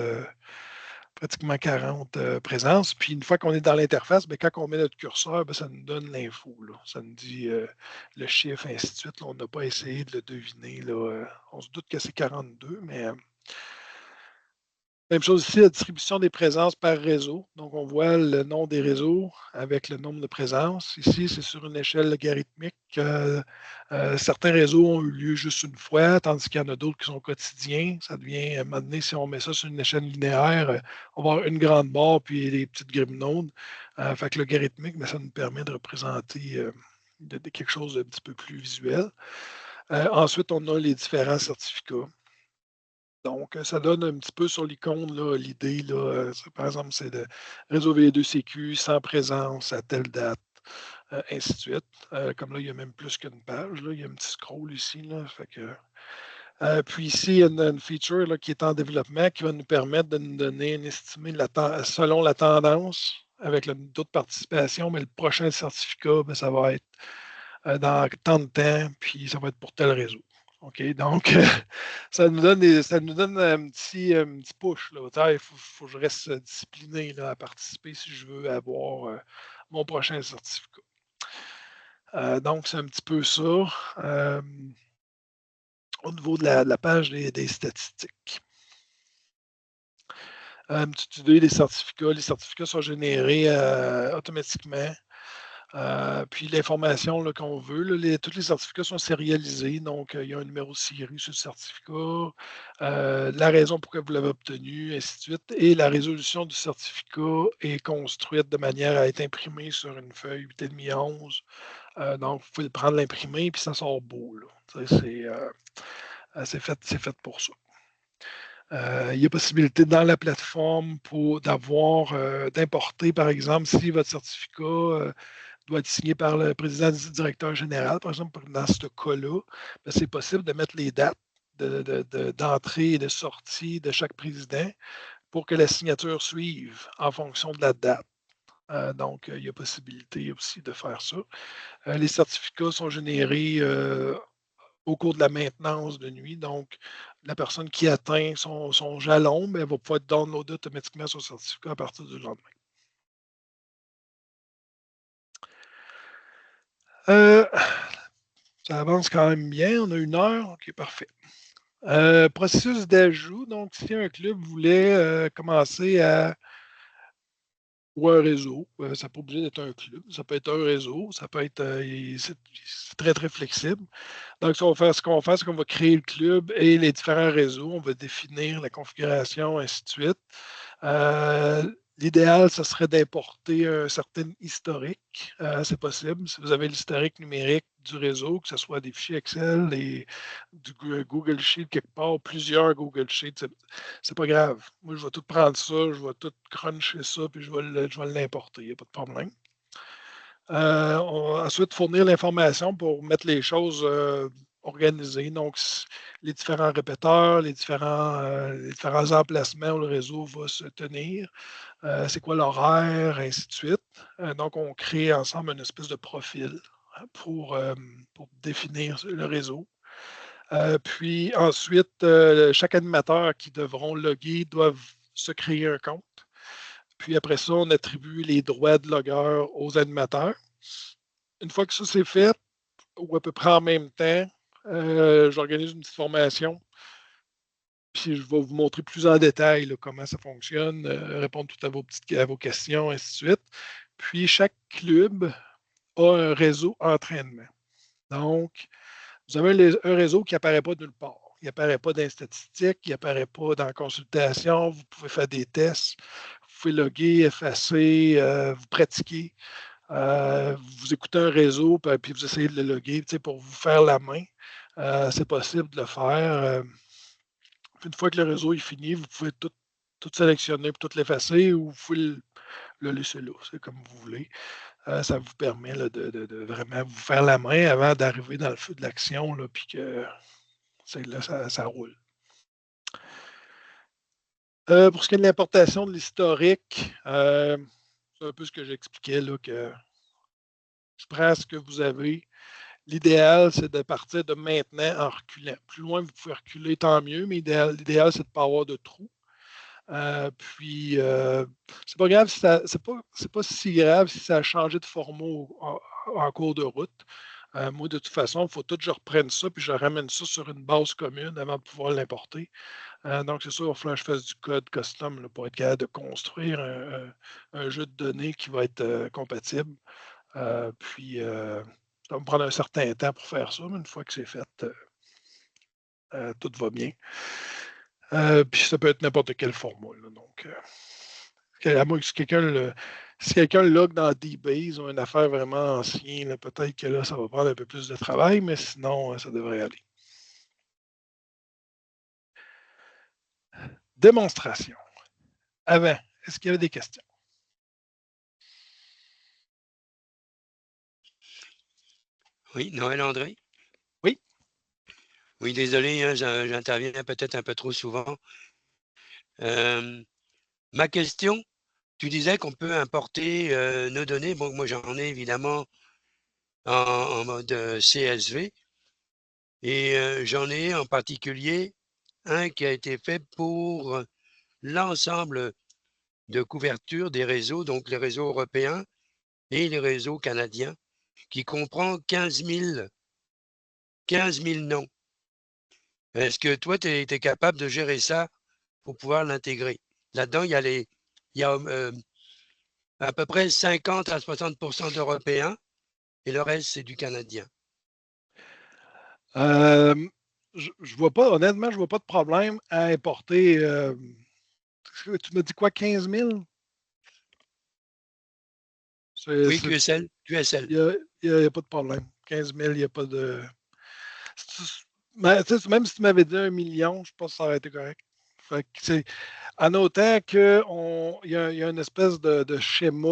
présences. Puis, une fois qu'on est dans l'interface, bien, quand on met notre curseur, bien, ça nous donne l'info. Ça nous dit le chiffre, ainsi de suite. Là, on n'a pas essayé de le deviner. Là. On se doute que c'est 42, mais... Même chose ici, la distribution des présences par réseau. Donc, on voit le nom des réseaux avec le nombre de présences. Ici, c'est sur une échelle logarithmique. Certains réseaux ont eu lieu juste une fois, tandis qu'il y en a d'autres qui sont quotidiens. Ça devient, à un moment donné, si on met ça sur une échelle linéaire, on va avoir une grande barre puis des petites grimnodes. Fait que logarithmique, mais ça nous permet de représenter quelque chose d'un petit peu plus visuel. Ensuite, on a les différents certificats. Donc, ça donne un petit peu sur l'icône l'idée. Par exemple, c'est de réseau V2CQ sans présence à telle date, ainsi de suite. Comme là, il y a même plus qu'une page. Là, il y a un petit scroll ici. Là, fait que, puis ici, il y a une feature là, qui est en développement qui va nous permettre de nous donner une estimée selon la tendance avec le taux de participation, mais le prochain certificat, bien, ça va être dans tant de temps, puis ça va être pour tel réseau. OK, donc, ça nous donne un petit push. Là. Il faut que je reste discipliné là, à participer si je veux avoir mon prochain certificat. Donc, c'est un petit peu ça au niveau de la page des statistiques. Une petite idée des certificats. Les certificats sont générés automatiquement. Puis l'information qu'on veut, tous les certificats sont sérialisés, donc il y a un numéro de série sur le certificat, la raison pour laquelle vous l'avez obtenu, ainsi de suite. Et la résolution du certificat est construite de manière à être imprimée sur une feuille 8,5 à 11. Donc, vous pouvez le prendre, l'imprimer, puis ça sort beau. C'est fait pour ça. Il y a possibilité dans la plateforme d'importer, par exemple, si votre certificat doit être signé par le président du directeur général, par exemple, dans ce cas-là, c'est possible de mettre les dates d'entrée et de sortie de chaque président pour que la signature suive en fonction de la date. Donc, il y a possibilité aussi de faire ça. Les certificats sont générés au cours de la maintenance de nuit. Donc, la personne qui atteint son jalon, elle va pouvoir downloader automatiquement son certificat à partir du lendemain. Ça avance quand même bien. On a 1 heure. OK, parfait. Processus d'ajout. Donc, si un club voulait commencer ou un réseau, ça n'est pas obligé d'être un club. Ça peut être un réseau. Ça peut être. C'est très, très flexible. Donc, ce qu'on va faire, c'est qu'on va créer le club et les différents réseaux. On va définir la configuration, ainsi de suite. L'idéal, ce serait d'importer un certain historique. C'est possible. Si vous avez l'historique numérique du réseau, que ce soit des fichiers Excel, du Google Sheet quelque part, plusieurs Google Sheets, c'est pas grave. Moi, je vais tout prendre ça, je vais tout cruncher ça, puis je vais l'importer. Il n'y a pas de problème. Ensuite, fournir l'information pour mettre les choses organisées. Donc, les différents répéteurs, les différents emplacements où le réseau va se tenir. C'est quoi l'horaire, ainsi de suite. Donc, on crée ensemble une espèce de profil pour définir le réseau. Puis ensuite, chaque animateur qui devront loguer doivent se créer un compte. Puis après ça, on attribue les droits de logueur aux animateurs. Une fois que ça c'est fait, ou à peu près en même temps, j'organise une petite formation. Puis je vais vous montrer plus en détail là, comment ça fonctionne, répondre tout à vos questions, ainsi de suite. Puis chaque club a un réseau entraînement. Donc, vous avez un réseau qui n'apparaît pas de nulle part. Il n'apparaît pas dans les statistiques, il n'apparaît pas dans la consultation. Vous pouvez faire des tests, vous pouvez loguer, effacer, vous pratiquer. Vous écoutez un réseau, puis vous essayez de le loguer pour vous faire la main. c'est possible de le faire. Une fois que le réseau est fini, vous pouvez tout sélectionner et tout l'effacer ou vous pouvez le laisser là. C'est comme vous voulez. Ça vous permet là, de vraiment vous faire la main avant d'arriver dans le feu de l'action, puis que là, ça roule. Pour ce qui est de l'importation de l'historique, c'est un peu ce que j'expliquais, là, que je prends ce que vous avez. L'idéal, c'est de partir de maintenant en reculant. Plus loin vous pouvez reculer, tant mieux, mais l'idéal, c'est de ne pas avoir de trous. Puis, c'est pas grave si c'est pas si grave si ça a changé de format en cours de route. Moi, de toute façon, il faut tout que je reprenne ça, puis je ramène ça sur une base commune avant de pouvoir l'importer. Donc, c'est sûr, il va falloir que je fasse du code custom là, pour être capable de construire un jeu de données qui va être compatible. Puis, ça va me prendre un certain temps pour faire ça, mais une fois que c'est fait, tout va bien. Puis ça peut être n'importe quel format. Là, donc, à moins que si quelqu'un log dans DBase ou une affaire vraiment ancienne, peut-être que là, ça va prendre un peu plus de travail, mais sinon, ça devrait aller. Démonstration. Avant, est-ce qu'il y avait des questions? Oui, Noël André? Oui. Oui, désolé, hein, j'interviens peut-être un peu trop souvent. Ma question, tu disais qu'on peut importer nos données. Bon, moi, j'en ai évidemment en mode CSV. Et j'en ai en particulier un qui a été fait pour l'ensemble de couverture des réseaux, donc les réseaux européens et les réseaux canadiens, qui comprend 15 000 noms. Est-ce que toi, tu es capable de gérer ça pour pouvoir l'intégrer? Là-dedans, il y a à peu près 50 à 60% d'Européens et le reste, c'est du Canadien. Je vois pas, honnêtement, je vois pas de problème à importer. Tu me dis quoi, 15 000? Oui, QSL. Il n'y a pas de problème. 15 000, il n'y a pas de. Même si tu m'avais dit 1 million, je pense que ça aurait été correct. Fait que, en autant qu'il y a une espèce de schéma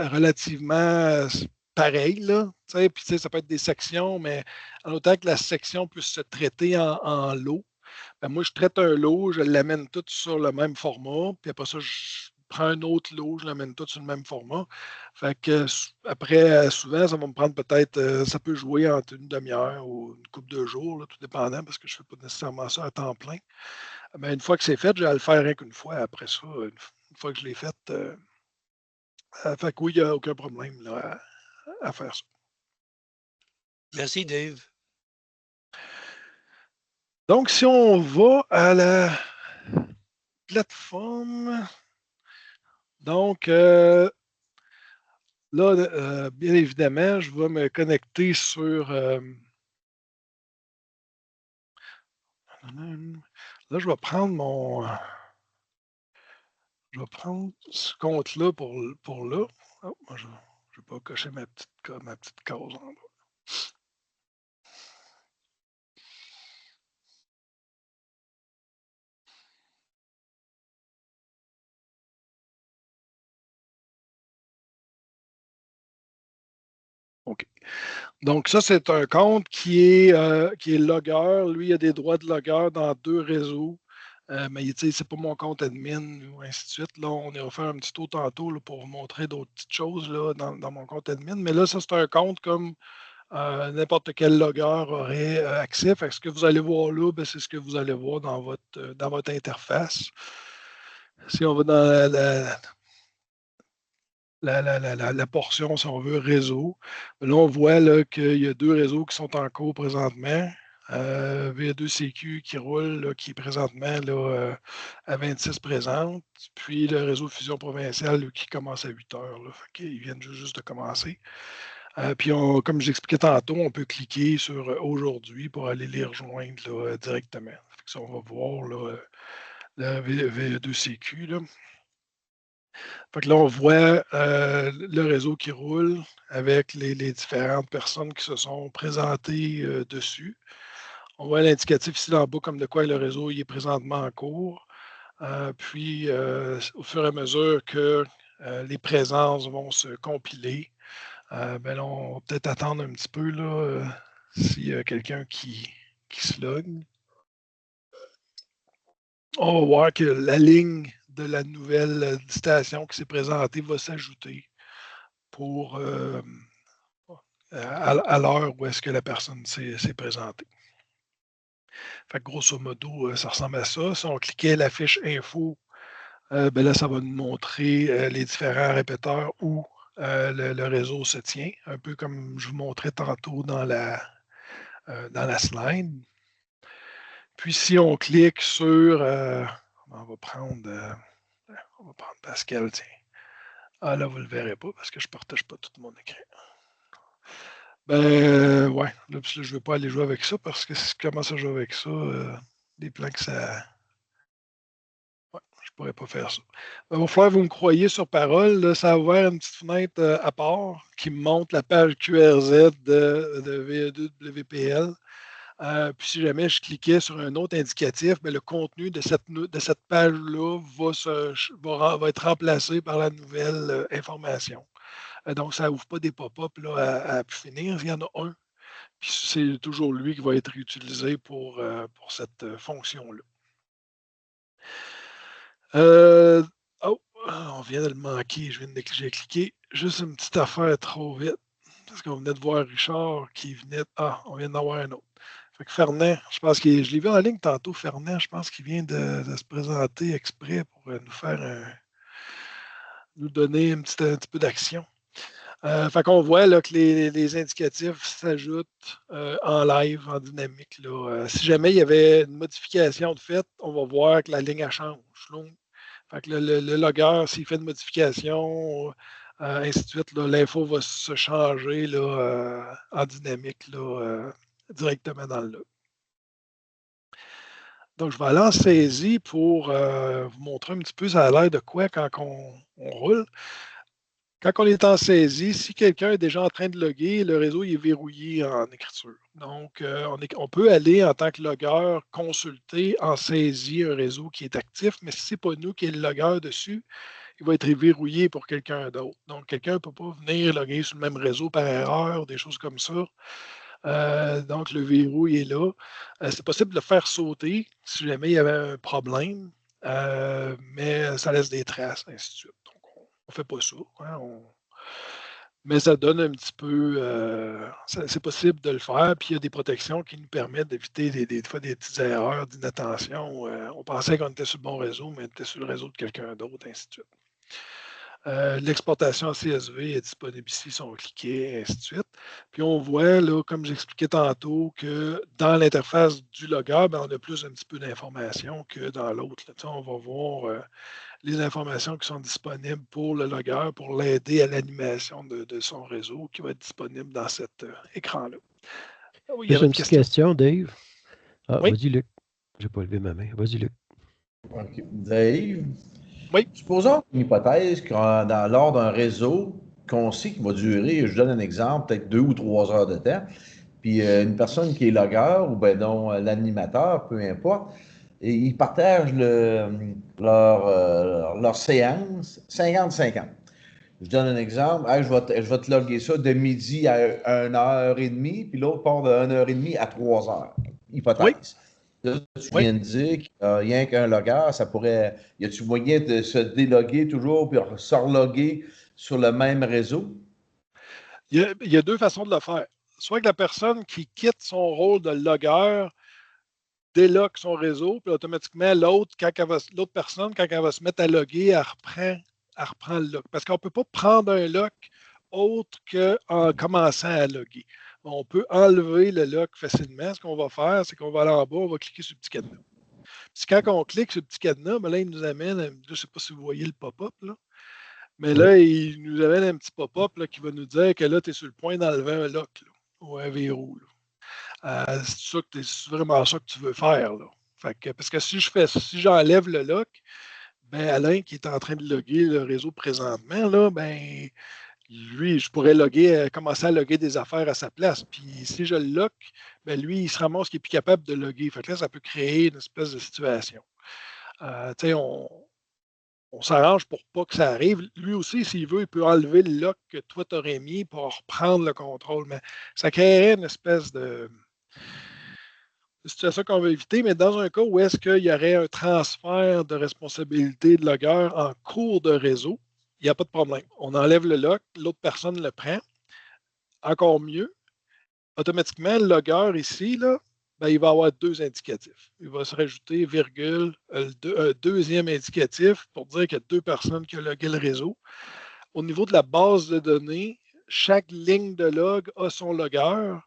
relativement pareil, là, puis ça peut être des sections, mais en autant que la section puisse se traiter en lot. Ben moi, je traite un lot, je l'amène tout sur le même format, puis après ça, je prends un autre lot, je l'amène tout sur le même format. Fait que après, souvent, ça va me prendre peut-être, ça peut jouer entre une demi-heure ou une couple de jours, là, tout dépendant, parce que je ne fais pas nécessairement ça à temps plein. Mais une fois que c'est fait, je vais le faire rien qu'une fois. Après ça, une fois que je l'ai fait, fait que oui, il n'y a aucun problème là, à faire ça. Merci, Dave. Donc, si on va à la plateforme, donc là, bien évidemment, je vais me connecter sur. Là, je vais prendre Je vais prendre ce compte-là pour là. Oh, moi, je ne vais pas cocher ma petite case en bas. OK. Donc, ça, c'est un compte qui est logueur. Lui, il a des droits de logueur dans 2 réseaux. Mais c'est pas mon compte admin ou ainsi de suite. Là, on ira faire un petit tour tantôt là, pour vous montrer d'autres petites choses là, dans mon compte admin. Mais là, ça, c'est un compte comme n'importe quel logueur aurait accès. Fait que ce que vous allez voir là, ben, c'est ce que vous allez voir dans votre interface. Si on va dans la portion, si on veut, réseau. Là, on voit qu'il y a 2 réseaux qui sont en cours présentement. VA2CQ qui roule, là, qui est présentement là, à 26 présentes. Puis le réseau fusion provinciale là, qui commence à 8 heures. Là, ils viennent juste de commencer. Puis, comme j'expliquais tantôt, on peut cliquer sur aujourd'hui pour aller les rejoindre là, directement. Ça, on va voir là, la VA2CQ. Là. Fait que là, on voit le réseau qui roule avec les différentes personnes qui se sont présentées dessus. On voit l'indicatif ici en bas comme de quoi le réseau il est présentement en cours. Puis, au fur et à mesure que les présences vont se compiler, ben là, on va peut-être attendre un petit peu là, s'il y a quelqu'un qui se logue. On va voir que la ligne de la nouvelle station qui s'est présentée va s'ajouter pour à l'heure où est-ce que la personne s'est présentée. Fait que grosso modo, ça ressemble à ça. Si on cliquait la fiche info, ben là, ça va nous montrer les différents répéteurs où le réseau se tient, un peu comme je vous montrais tantôt dans la slide. Puis si on clique sur, on va prendre Pascal, tiens. Ah là, vous ne le verrez pas parce que je ne partage pas tout mon écran. Ben ouais, là, je ne veux pas aller jouer avec ça parce que si je commence à jouer avec ça, des plans que ça. Ouais, je ne pourrais pas faire ça. Il va falloir que vous me croyez sur parole. Là, ça a ouvert une petite fenêtre à part qui me montre la page QRZ de VE2WPL. Puis si jamais je cliquais sur un autre indicatif, bien, le contenu de cette page-là va être remplacé par la nouvelle information. Donc, ça n'ouvre pas des pop-up à finir. Il y en a un. Puis c'est toujours lui qui va être utilisé pour cette fonction-là. Oh, on vient de le manquer. J'ai cliqué juste une petite affaire trop vite. Parce qu'on venait de voir Richard qui venait. Ah, on vient d'en avoir un autre. Fait que Fernand, je pense que je l'ai vu en ligne tantôt, Fernand, je pense qu'il vient de se présenter exprès pour nous donner un petit peu d'action. Fait qu'on voit là, que les indicatifs s'ajoutent en live, en dynamique. Là. Si jamais il y avait une modification de fait, on va voir que la ligne elle change. Là. Fait que le logger, s'il fait une modification, ainsi de suite, l'info va se changer là, en dynamique là, directement dans le log. Donc, je vais aller en saisie pour vous montrer un petit peu ça a l'air de quoi quand on roule. Quand on est en saisie, si quelqu'un est déjà en train de loguer, le réseau est verrouillé en écriture. Donc, on peut aller en tant que logueur consulter en saisie un réseau qui est actif, mais si ce n'est pas nous qui est le logueur dessus, il va être verrouillé pour quelqu'un d'autre. Donc, quelqu'un ne peut pas venir loguer sur le même réseau par erreur, des choses comme ça. Donc, le verrou il est là. C'est possible de le faire sauter si jamais il y avait un problème, mais ça laisse des traces, ainsi de suite. Donc, on ne fait pas ça. Hein, mais ça donne un petit peu. C'est possible de le faire, puis il y a des protections qui nous permettent d'éviter des fois des petites erreurs d'inattention. On pensait qu'on était sur le bon réseau, mais on était sur le réseau de quelqu'un d'autre, ainsi de suite. L'exportation CSV est disponible ici si on cliquait, ainsi de suite. Puis on voit, là, comme j'expliquais tantôt, que dans l'interface du logger, ben, on a plus un petit peu d'informations que dans l'autre. On va voir les informations qui sont disponibles pour le logger, pour l'aider à l'animation de son réseau qui va être disponible dans cet écran-là. Oui, j'ai une petite question, Dave. Ah, oui? Vas-y, Luc. Je n'ai pas levé ma main. Vas-y, Luc. OK. Dave, oui. Supposons une hypothèse lors d'un réseau qu'on sait qu'il va durer, je donne un exemple, peut-être 2 ou 3 heures de temps, puis une personne qui est logueur ou ben non l'animateur, peu importe, et ils partagent leur séance 50-50. Je donne un exemple, hey, je vais te loguer ça de midi à 1h30, puis l'autre part de 1h30 à 3h. Hypothèse. Oui. Là, tu viens de dire qu'il n'y a rien qu'un logger, ça pourrait. Y a-tu moyen de se déloguer toujours puis se reloguer sur le même réseau? Il y a deux façons de le faire. Soit que la personne qui quitte son rôle de logger déloque son réseau, puis automatiquement, l'autre personne, quand elle va se mettre à loguer, elle reprend le lock. Parce qu'on ne peut pas prendre un lock autre qu'en commençant à loguer. On peut enlever le lock facilement. Ce qu'on va faire, c'est qu'on va aller en bas, on va cliquer sur le petit cadenas. Puis quand on clique sur le petit cadenas, ben là, il nous amène, je ne sais pas si vous voyez le pop-up, là, mais là, il nous amène un petit pop-up qui va nous dire que là, tu es sur le point d'enlever un lock là, ou un verrou. C'est vraiment ça que tu veux faire. Là. Parce que si j'enlève le lock, ben Alain, qui est en train de loguer le réseau présentement, là, ben, lui, je pourrais commencer à loguer des affaires à sa place. Puis si je le lock, ben lui, il se ramasse qu'il n'est plus capable de loguer. Fait que là, ça peut créer une espèce de situation. On s'arrange pour pas que ça arrive. Lui aussi, s'il veut, il peut enlever le lock que toi t'aurais mis pour reprendre le contrôle. Mais ça créerait une espèce de situation qu'on veut éviter. Mais dans un cas où est-ce qu'il y aurait un transfert de responsabilité de logger en cours de réseau, il n'y a pas de problème. On enlève le lock, l'autre personne le prend. Encore mieux, automatiquement, le logger ici, là, ben, il va avoir deux indicatifs. Il va se rajouter virgule, un deuxième indicatif pour dire qu'il y a deux personnes qui ont logué le réseau. Au niveau de la base de données, chaque ligne de log a son logger,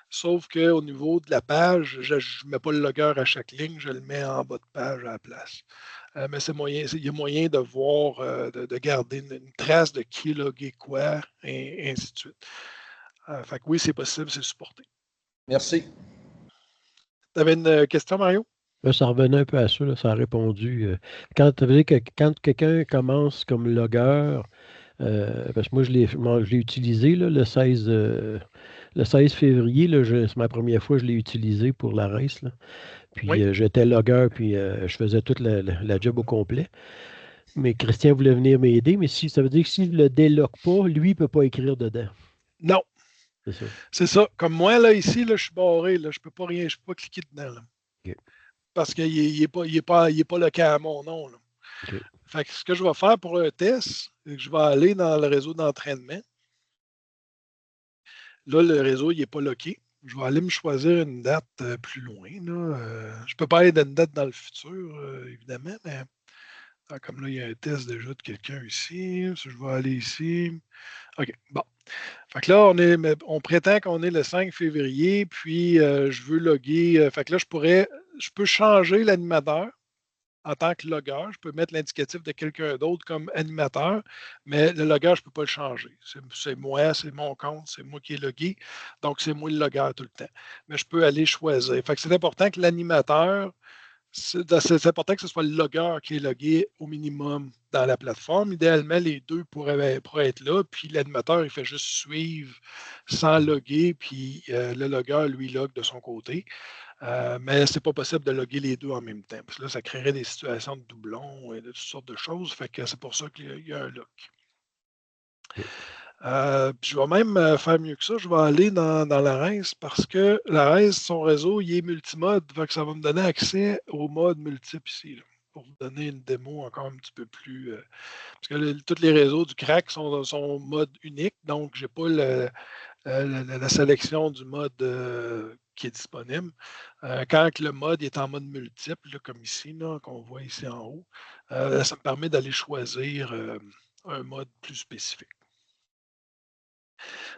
sauf qu'au niveau de la page, je ne mets pas le logger à chaque ligne, je le mets en bas de page à la place. Mais il y a moyen de voir, de garder une trace de qui a logué quoi, et ainsi de suite. Fait que oui, c'est possible, c'est supporté. Merci. Tu avais une question, Mario? Ça revenait un peu à ça, là, ça a répondu. Quand quelqu'un commence comme logger, parce que moi, je l'ai utilisé là, le 16 février, c'est ma première fois que je l'ai utilisé pour la race. Là. Puis Oui. j'étais logger, puis je faisais toute la job au complet. Mais Christian voulait venir m'aider, mais ça veut dire que s'il ne le déloque pas, lui, il ne peut pas écrire dedans. Non. C'est ça. C'est ça. Comme moi, là, ici, là, je suis barré. Là, je ne peux pas cliquer dedans. Là. Okay. Parce qu'il n'est pas loqué à mon nom. Là. Okay. Fait que ce que je vais faire pour un test, c'est que je vais aller dans le réseau d'entraînement. Là, le réseau, il n'est pas loqué. Je vais aller me choisir une date plus loin. Là. Je ne peux pas aller dans une date dans le futur, évidemment, mais comme là, il y a un test déjà de quelqu'un ici. Je vais aller ici. OK, bon. Fait que là, on prétend qu'on est le 5 février, puis je veux loguer. Fait que là, je peux changer l'animateur en tant que logger. Je peux mettre l'indicatif de quelqu'un d'autre comme animateur, mais le logger, je ne peux pas le changer. C'est moi, c'est mon compte, c'est moi qui ai logué. Donc, c'est moi le logger tout le temps. Mais je peux aller choisir. Fait que c'est important que l'animateur, c'est important que ce soit le logger qui est logué au minimum dans la plateforme. Idéalement, les deux pourraient être là, puis l'animateur, il fait juste suivre sans loguer, puis le logger, lui, log de son côté. Mais ce n'est pas possible de loguer les deux en même temps. Parce que là, ça créerait des situations de doublons et de toutes sortes de choses. Fait que c'est pour ça qu'il y a un lock. Puis je vais même faire mieux que ça. Je vais aller dans la RES parce que la RES, son réseau, il est multimode. Fait que ça va me donner accès au mode multiple ici. Là, pour vous donner une démo encore un petit peu plus. Parce que tous les réseaux du crack sont mode unique. Donc, je n'ai pas la sélection du mode qui est disponible. Quand le mode est en mode multiple, là, comme ici, qu'on voit ici en haut, ça me permet d'aller choisir un mode plus spécifique.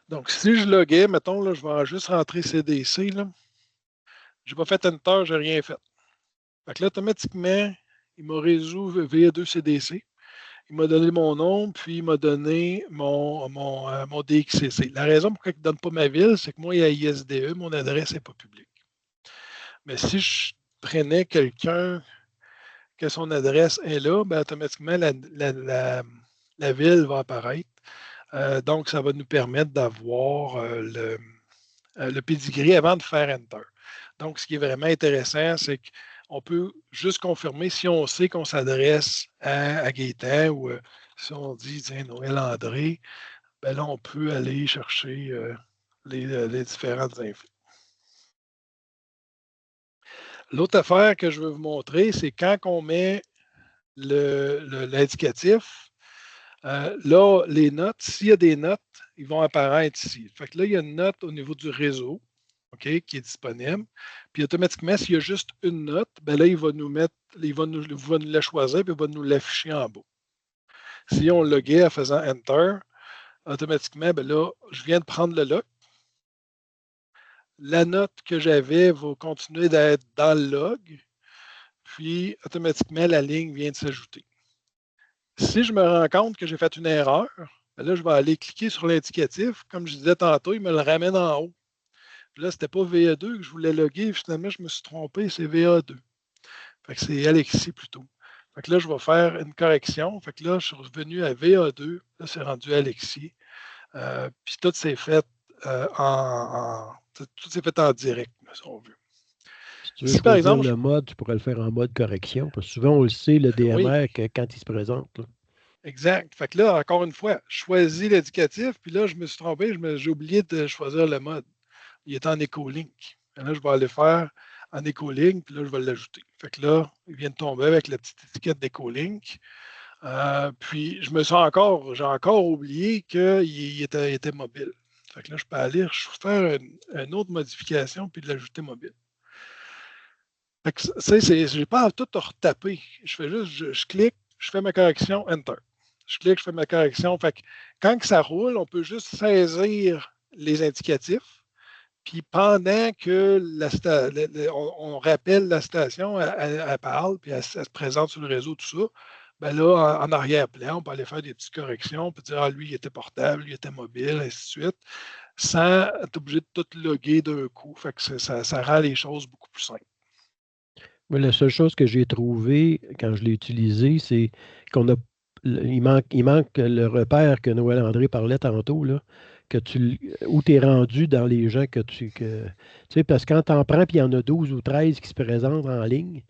Donc, si je loguais, mettons, là, je vais juste rentrer CDC. Je n'ai pas fait Enter, je n'ai rien fait. Fait que là, automatiquement, il m'a résolu VE2 CDC. Il m'a donné mon nom, puis il m'a donné mon DXCC. La raison pourquoi il ne donne pas ma ville, c'est que moi, il y a ISDE, mon adresse n'est pas publique. Mais si je prenais quelqu'un que son adresse est là, ben, automatiquement, la ville va apparaître. Donc, ça va nous permettre d'avoir le pedigree avant de faire Enter. Donc, ce qui est vraiment intéressant, c'est qu'on peut juste confirmer si on sait qu'on s'adresse à Gaétan ou si on dit, tiens, Noël André, ben là, on peut aller chercher les différentes infos. L'autre affaire que je veux vous montrer, c'est quand on met l'indicatif, là, les notes, s'il y a des notes, ils vont apparaître ici. Fait que là, il y a une note au niveau du réseau, OK, qui est disponible. Puis automatiquement, s'il y a juste une note, ben là, il va nous la choisir, puis il va nous l'afficher en bas. Si on loguait en faisant Enter, automatiquement, ben là, je viens de prendre le lock. La note que j'avais va continuer d'être dans le log, puis automatiquement, la ligne vient de s'ajouter. Si je me rends compte que j'ai fait une erreur, ben là, je vais aller cliquer sur l'indicatif. Comme je disais tantôt, il me le ramène en haut. Puis là, ce n'était pas VA2 que je voulais loguer. Finalement, je me suis trompé, c'est VA2. Fait que c'est Alexis plutôt. Fait que là, je vais faire une correction. Fait que là, je suis revenu à VA2. Là, c'est rendu Alexis. Puis tout s'est fait Tout s'est fait en direct, si on veut. Si tu veux choisir le mode, tu pourrais le faire en mode correction, parce que souvent, on le sait, le DMR, quand il se présente. Là. Exact. Fait que là, encore une fois, je choisis l'éducatif, puis là, je me suis trompé, j'ai oublié de choisir le mode. Il est en éco-link. Là, je vais aller faire en éco-link, puis là, je vais l'ajouter. Fait que là, il vient de tomber avec la petite étiquette d'éco-link. Puis, j'ai encore oublié qu'il était mobile. Fait que là, je peux aller faire une autre modification puis l'ajouter mobile. Fait que je n'ai pas à tout retaper. Je fais juste, je clique, je fais ma correction, Enter. Je clique, je fais ma correction. Fait que quand ça roule, on peut juste saisir les indicatifs. Puis pendant que on rappelle la station, elle parle, puis elle se présente sur le réseau, tout ça, ben là, en arrière-plan, on peut aller faire des petites corrections, on peut dire, lui, il était portable, lui, il était mobile, ainsi de suite, sans être obligé de tout loguer d'un coup. Fait que ça rend les choses beaucoup plus simples. Mais la seule chose que j'ai trouvée quand je l'ai utilisé, c'est il manque le repère que Noël André parlait tantôt, là, où tu es rendu dans les gens que tu sais, parce que quand tu en prends, puis il y en a 12 ou 13 qui se présentent en ligne,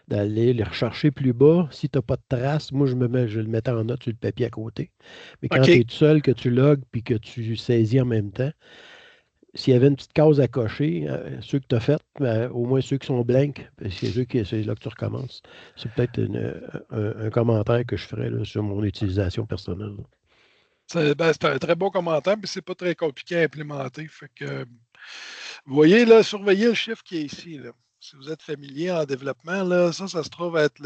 d'aller les rechercher plus bas. Si tu n'as pas de traces, moi, je le mettais en note sur le papier à côté. Mais quand tu es tout seul, que tu logs puis que tu saisis en même temps, s'il y avait une petite case à cocher, ceux que tu as fait, au moins ceux qui sont blancs, c'est là que tu recommences. C'est peut-être un commentaire que je ferais là, sur mon utilisation personnelle. C'est un très bon commentaire, mais c'est pas très compliqué à implémenter. Fait que, vous voyez, là, surveillez le chiffre qui est ici. Là. Si vous êtes familier en développement, là, ça se trouve être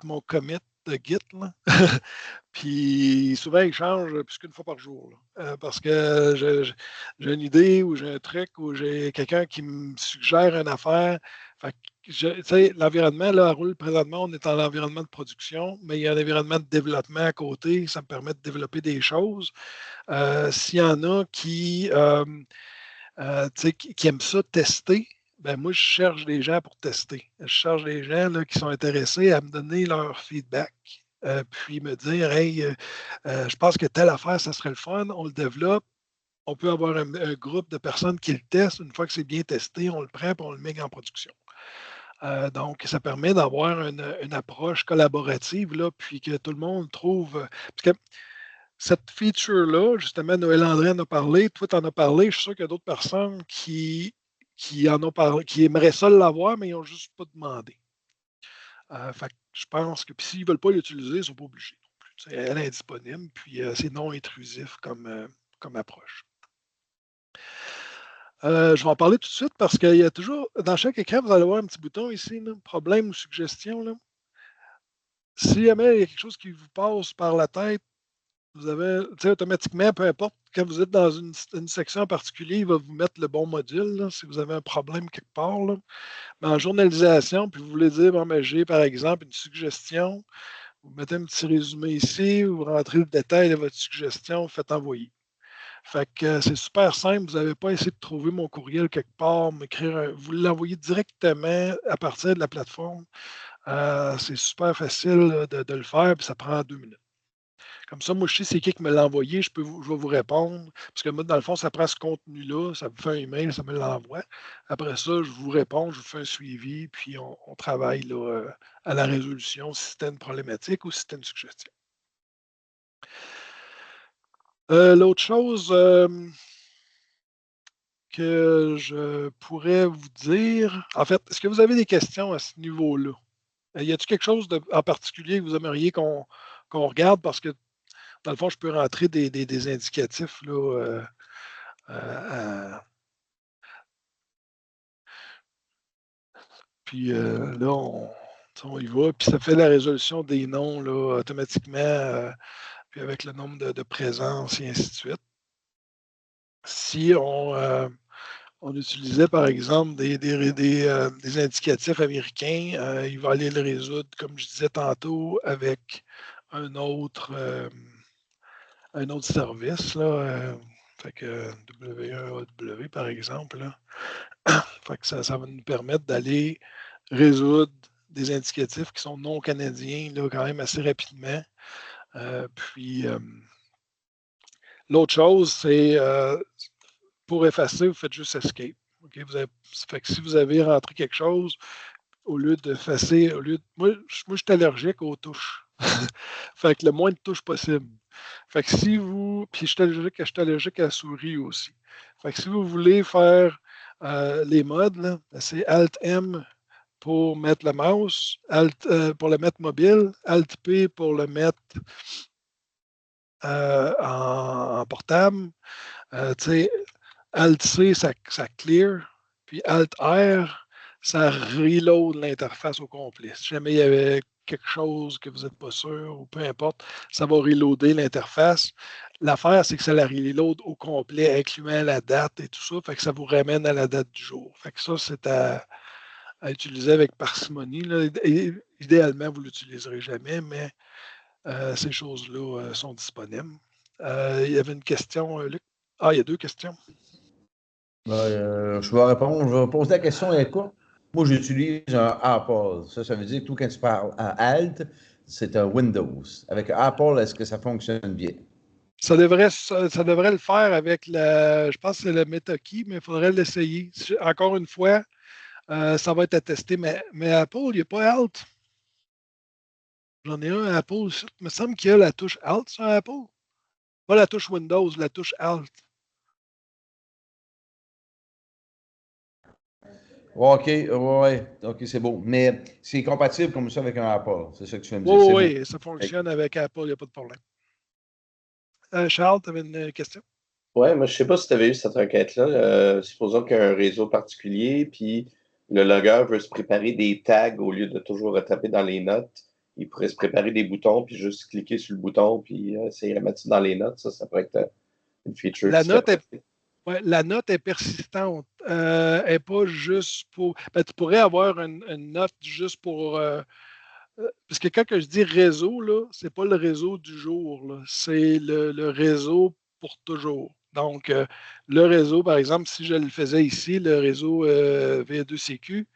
mon commit de Git. Là. Puis souvent, il change plus qu'une fois par jour. Parce que j'ai une idée ou j'ai un truc ou j'ai quelqu'un qui me suggère une affaire. Fait que l'environnement, là, roule présentement, on est en environnement de production, mais il y a un environnement de développement à côté. Ça me permet de développer des choses. S'il y en a qui aiment ça tester, ben moi, je cherche des gens pour tester. Je cherche des gens là, qui sont intéressés à me donner leur feedback. Puis me dire, hey, je pense que telle affaire, ça serait le fun, on le développe. On peut avoir un groupe de personnes qui le testent. Une fois que c'est bien testé, on le prend et on le met en production. Donc, ça permet d'avoir une approche collaborative, là, puis que tout le monde trouve. Parce que cette feature-là, justement, Noël André en a parlé, toi, tu en as parlé. Je suis sûr qu'il y a d'autres personnes qui en ont parlé, qui aimeraient ça l'avoir, mais ils n'ont juste pas demandé. Fait que je pense que s'ils ne veulent pas l'utiliser, ils ne sont pas obligés non plus. Elle est disponible, puis c'est non intrusif comme approche. Je vais en parler tout de suite parce qu'il y a toujours, dans chaque écran, vous allez voir un petit bouton ici, là, problème ou suggestion. Là. Si jamais il y a quelque chose qui vous passe par la tête, vous avez, automatiquement, peu importe, quand vous êtes dans une section en particulier, il va vous mettre le bon module, là, si vous avez un problème quelque part. Là. Mais en journalisation, puis vous voulez dire, bon, ben, j'ai par exemple une suggestion, vous mettez un petit résumé ici, vous rentrez le détail de votre suggestion, vous faites envoyer. Fait que c'est super simple, vous n'avez pas essayé de trouver mon courriel quelque part, vous l'envoyez directement à partir de la plateforme. C'est super facile de le faire, puis ça prend 2 minutes. Comme ça, moi, je sais c'est qui me l'a envoyé, je vais vous répondre. Parce que moi, dans le fond, ça prend ce contenu-là, ça me fait un email, ça me l'envoie. Après ça, je vous réponds, je vous fais un suivi, puis on travaille là, à la résolution si c'était une problématique ou si c'était une suggestion. L'autre chose que je pourrais vous dire, en fait, est-ce que vous avez des questions à ce niveau-là? Y a-t-il quelque chose en particulier que vous aimeriez qu'on regarde? Parce que dans le fond, je peux rentrer des indicatifs là, puis là, on y va, puis ça fait la résolution des noms là, automatiquement, puis avec le nombre de présences et ainsi de suite. Si on utilisait par exemple des indicatifs américains, il va aller le résoudre, comme je disais tantôt, avec un autre service. Là, fait que W1AW, par exemple. Là. Fait que ça va nous permettre d'aller résoudre des indicatifs qui sont non canadiens là, quand même assez rapidement. Puis l'autre chose, c'est pour effacer, vous faites juste Escape. Okay? Fait que si vous avez rentré quelque chose, au lieu d'effacer, moi, je suis allergique aux touches. Fait que le moins de touches possible. Fait que si vous. Puis je suis allergique à la souris aussi. Fait que si vous voulez faire les modes, là, c'est Alt-M pour mettre le mouse, pour le mettre mobile, Alt-P pour le mettre en portable. Alt-C, ça clear. Puis Alt-R, ça reload l'interface au complet. Si jamais il y avait quelque chose que vous n'êtes pas sûr ou peu importe, ça va reloader l'interface. L'affaire, c'est que ça la reload au complet, incluant la date et tout ça. Fait que ça vous ramène à la date du jour. Fait que ça, c'est à utiliser avec parcimonie. Là. Et, idéalement, vous ne l'utiliserez jamais, mais ces choses-là sont disponibles. Il y avait une question, Luc. Ah, il y a 2 questions. Je vais répondre. Je vais poser la question et quoi? Moi, j'utilise un Apple. Ça veut dire que tout quand tu parles à Alt, c'est un Windows. Avec Apple, est-ce que ça fonctionne bien? Ça devrait le faire avec je pense que c'est le MetaKey, mais il faudrait l'essayer. Encore une fois, ça va être à tester, mais Apple, il n'y a pas Alt. J'en ai un à Apple. Il me semble qu'il y a la touche Alt sur Apple. Pas la touche Windows, la touche Alt. OK, ouais, OK, c'est beau. Mais c'est compatible comme ça avec un Apple. C'est ça que tu veux me dire. Oui, ça fonctionne avec Apple, il n'y a pas de problème. Charles, tu avais une question? Ouais, moi, je sais pas si tu avais eu cette requête-là. Supposons qu'il y a un réseau particulier, puis le logueur veut se préparer des tags au lieu de toujours retaper dans les notes. Il pourrait se préparer des boutons, puis juste cliquer sur le bouton, puis essayer de mettre ça dans les notes. Ça pourrait être une feature. La note est persistante. Elle n'est pas juste pour. Ben, tu pourrais avoir une note juste pour. Parce que quand je dis réseau, ce n'est pas le réseau du jour, c'est le réseau pour toujours. Donc, le réseau, par exemple, si je le faisais ici, le réseau V2CQ,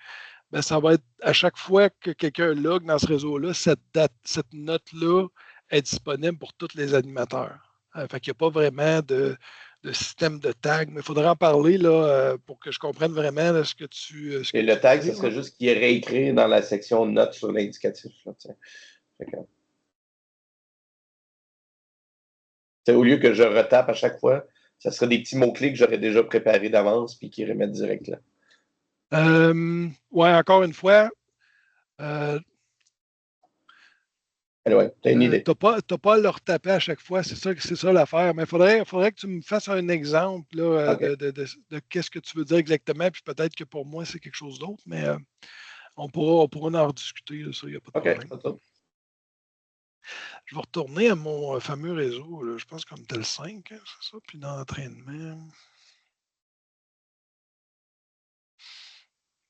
ben, ça va être à chaque fois que quelqu'un log dans ce réseau-là, cette note-là est disponible pour tous les animateurs. Fait qu'il n'y a pas vraiment de système de tag, mais il faudrait en parler là, pour que je comprenne vraiment là, ce que tu. Et le tag, ce serait juste qu'il est réécrit dans la section notes sur l'indicatif. Au lieu que je retape à chaque fois, ça serait des petits mots-clés que j'aurais déjà préparés d'avance puis qui remettent direct là. Oui, encore une fois. Anyway, tu as une idée. Tu n'as pas à le retaper à chaque fois, c'est ça l'affaire. Mais il faudrait que tu me fasses un exemple là, Okay. de qu'est-ce que tu veux dire exactement. Puis peut-être que pour moi, c'est quelque chose d'autre, mais on pourra en rediscuter, là, ça, il n'y a pas de problème. Je vais retourner à mon fameux réseau. Là. Je pense qu'on était le 5, hein, c'est ça. Puis dans l'entraînement.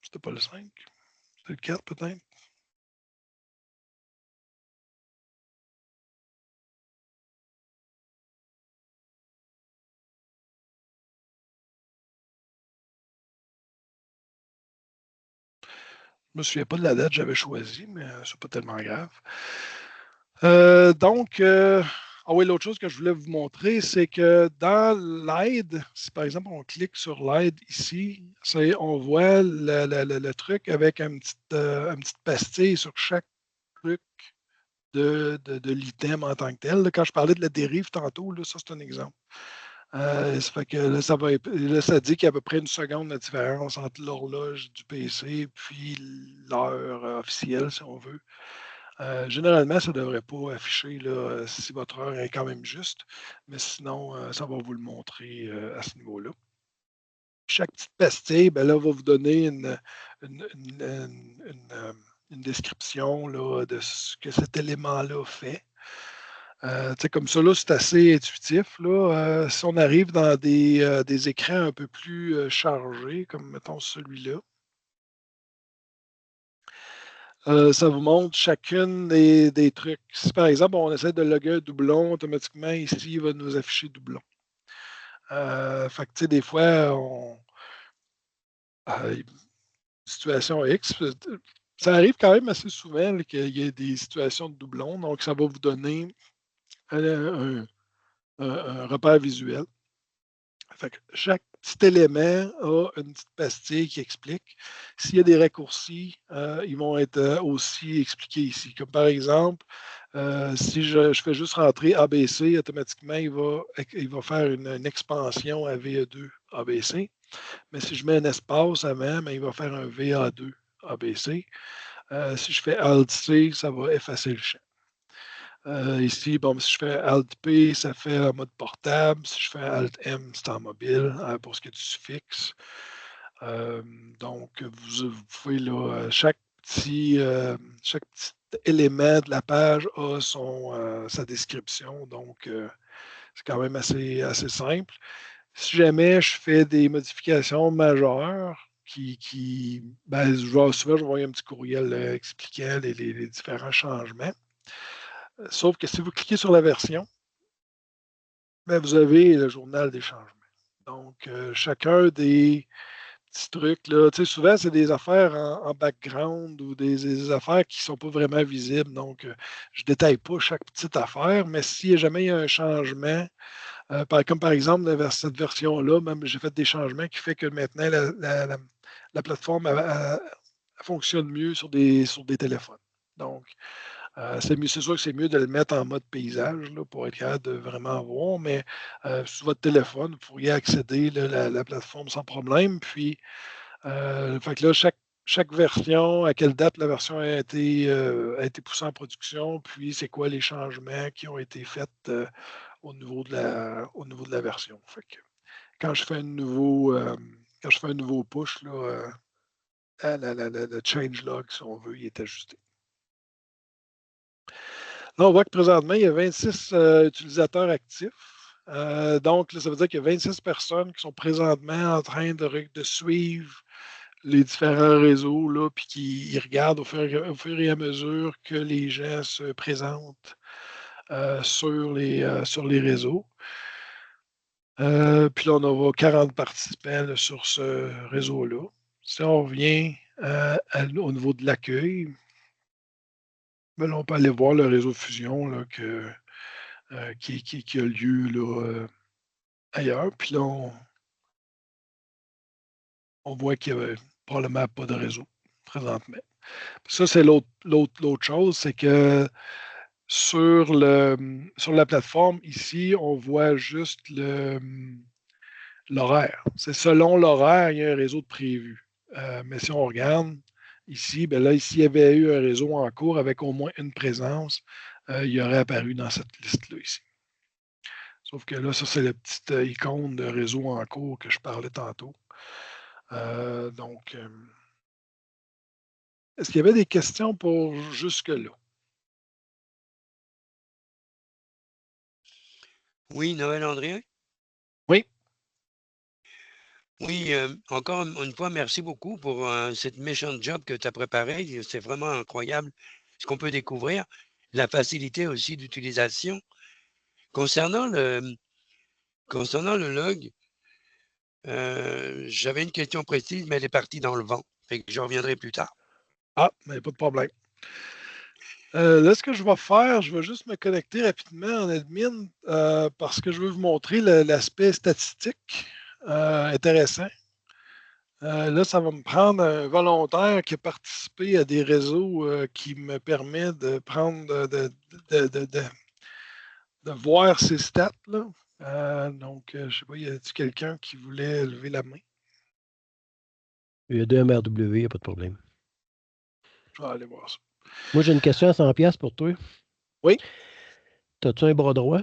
C'était pas le 5. C'était le 4 peut-être. Je me souviens pas de la date que j'avais choisie, mais c'est pas tellement grave. Ah oui, l'autre chose que je voulais vous montrer, c'est que dans l'aide, si par exemple on clique sur l'aide ici, on voit le truc avec une petite pastille sur chaque truc de l'item en tant que tel. Là, quand je parlais de la dérive tantôt, là, ça c'est un exemple. Ça fait que là, ça dit qu'il y a à peu près 1 seconde de différence entre l'horloge du PC et l'heure officielle, si on veut. Généralement, ça ne devrait pas afficher là, si votre heure est quand même juste, mais sinon, ça va vous le montrer à ce niveau-là. Chaque petite pastille, ben là, va vous donner une description là, de ce que cet élément-là fait. Comme ça, là, c'est assez intuitif. Là. Si on arrive dans des écrans un peu plus chargés, comme mettons celui-là, ça vous montre chacune des trucs. Si par exemple, on essaie de loguer un doublon, automatiquement, ici, il va nous afficher doublon. Fait que, des fois, situation X, ça arrive quand même assez souvent qu'il y ait des situations de doublons, donc ça va vous donner un repère visuel. Fait que chaque petit élément a une petite pastille qui explique. S'il y a des raccourcis, ils vont être aussi expliqués ici. Comme par exemple, si je fais juste rentrer ABC, automatiquement, il va faire une expansion à VE2 ABC. Mais si je mets un espace avant, il va faire un VA2 ABC. Si je fais Alt-C, ça va effacer le champ. Ici, bon, si je fais Alt-P, ça fait en mode portable. Si je fais Alt-M, c'est en mobile pour ce qui est du suffixe. Donc, vous pouvez, là, chaque petit élément de la page a sa description. Donc, c'est quand même assez simple. Si jamais je fais des modifications majeures, souvent, je vais envoyer un petit courriel expliquant les différents changements. Sauf que si vous cliquez sur la version, vous avez le journal des changements. Donc, chacun des petits trucs, là, souvent, c'est des affaires en background ou des affaires qui ne sont pas vraiment visibles. Donc, je ne détaille pas chaque petite affaire, mais si jamais il y a un changement, comme par exemple, cette version-là, même j'ai fait des changements qui fait que maintenant, la plateforme elle fonctionne mieux sur des téléphones. Donc, c'est sûr que c'est mieux de le mettre en mode paysage là, pour être capable de vraiment voir, mais sur votre téléphone, vous pourriez accéder à la plateforme sans problème. Puis, fait que là, chaque version, à quelle date la version a été poussée en production, puis c'est quoi les changements qui ont été faits au niveau de la version. Fait que quand je fais un nouveau, push, là, le changelog, si on veut, il est ajusté. Là, on voit que présentement, il y a 26 utilisateurs actifs. Donc, là, ça veut dire qu'il y a 26 personnes qui sont présentement en train de suivre les différents réseaux, là, puis qui regardent au fur et à mesure que les gens se présentent sur les réseaux. Puis là, on a 40 participants là, sur ce réseau-là. Si on revient au niveau de l'accueil, là, on peut aller voir le réseau de fusion là, qui a lieu là, ailleurs. Puis là, on voit qu'il n'y avait probablement pas de réseau présentement. Ça, c'est l'autre chose, c'est que sur la plateforme, ici, on voit juste l'horaire. C'est selon l'horaire, il y a un réseau de prévu. Mais si on regarde ici, s'il y avait eu un réseau en cours avec au moins une présence, il aurait apparu dans cette liste-là ici. Sauf que là, ça, c'est la petite icône de réseau en cours que je parlais tantôt. Donc, est-ce qu'il y avait des questions pour jusque-là? Oui, Noël André? Oui. Oui, encore une fois, merci beaucoup pour cette méchante job que tu as préparée. C'est vraiment incroyable ce qu'on peut découvrir. La facilité aussi d'utilisation. Concernant le log, j'avais une question précise, mais elle est partie dans le vent. Fait que je reviendrai plus tard. Ah, mais pas de problème. Là, ce que je vais faire, je vais juste me connecter rapidement en admin parce que je veux vous montrer l'aspect statistique intéressant. Là, ça va me prendre un volontaire qui a participé à des réseaux qui me permet de prendre, de voir ces stats. Là. Donc, je ne sais pas, y a-t-il quelqu'un qui voulait lever la main? Il y a 2 MRW, il n'y a pas de problème. Je vais aller voir ça. Moi, j'ai une question à 100$ pour toi. Oui. T'as-tu un bras droit?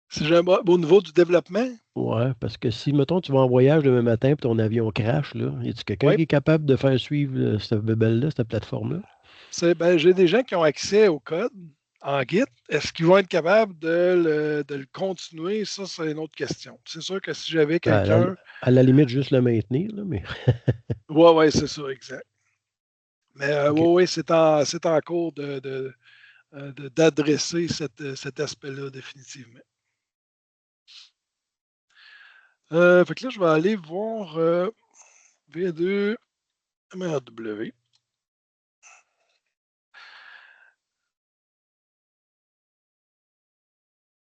Si j'ai au niveau du développement? Ouais, parce que si, mettons, tu vas en voyage demain matin et ton avion crash, là, y a-tu quelqu'un qui est capable de faire suivre cette bébelle-là, cette plateforme-là? J'ai des gens qui ont accès au code en Git. Est-ce qu'ils vont être capables de le continuer? Ça, c'est une autre question. C'est sûr que si j'avais quelqu'un. À la limite, juste le maintenir, là, mais. Oui, c'est ça, exact. Mais Okay. oui, c'est en cours d'adresser cet aspect-là définitivement. Fait que là, je vais aller voir V2 MRW.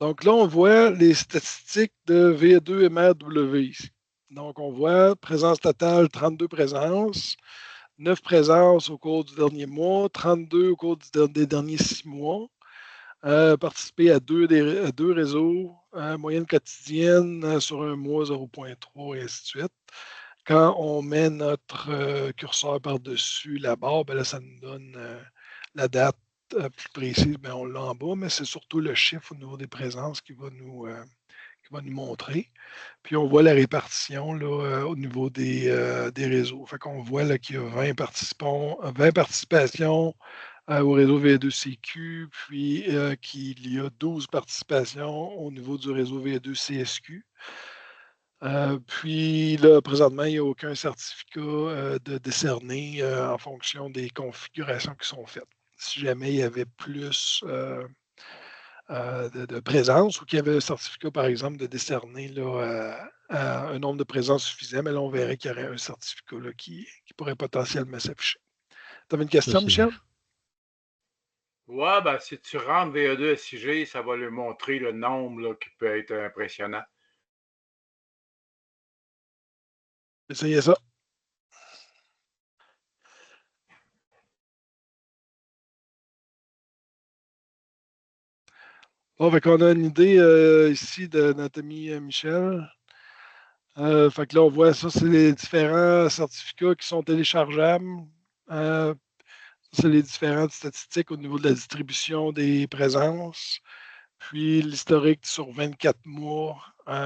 Donc là, on voit les statistiques de V2 MRW ici. Donc, on voit présence totale, 32 présences, 9 présences au cours du dernier mois, 32 au cours des derniers 6 mois. Participer à deux réseaux, moyenne quotidienne sur un mois 0,3 et ainsi de suite. Quand on met notre curseur par-dessus la barre, ben là, ça nous donne la date plus précise. Ben, on l'a en bas, mais c'est surtout le chiffre au niveau des présences qui va nous montrer. Puis on voit la répartition là, au niveau des réseaux. Fait qu'on voit là, qu'il y a 20 participations au réseau V2CQ, puis qu'il y a 12 participations au niveau du réseau V2CSQ. Puis là, présentement, il n'y a aucun certificat de décerné en fonction des configurations qui sont faites. Si jamais il y avait plus de présence ou qu'il y avait un certificat, par exemple, de décerner là, à un nombre de présences suffisant, mais là, on verrait qu'il y aurait un certificat là, qui pourrait potentiellement s'afficher. Tu avais une question, Michel? Ouais, ben, si tu rentres VE2 SIG, ça va lui montrer le nombre là, qui peut être impressionnant. Essayez ça. Bon, fait qu'on a une idée ici de notre ami Michel. Fait que là, on voit ça, c'est les différents certificats qui sont téléchargeables. C'est les différentes statistiques au niveau de la distribution des présences. Puis l'historique sur 24 mois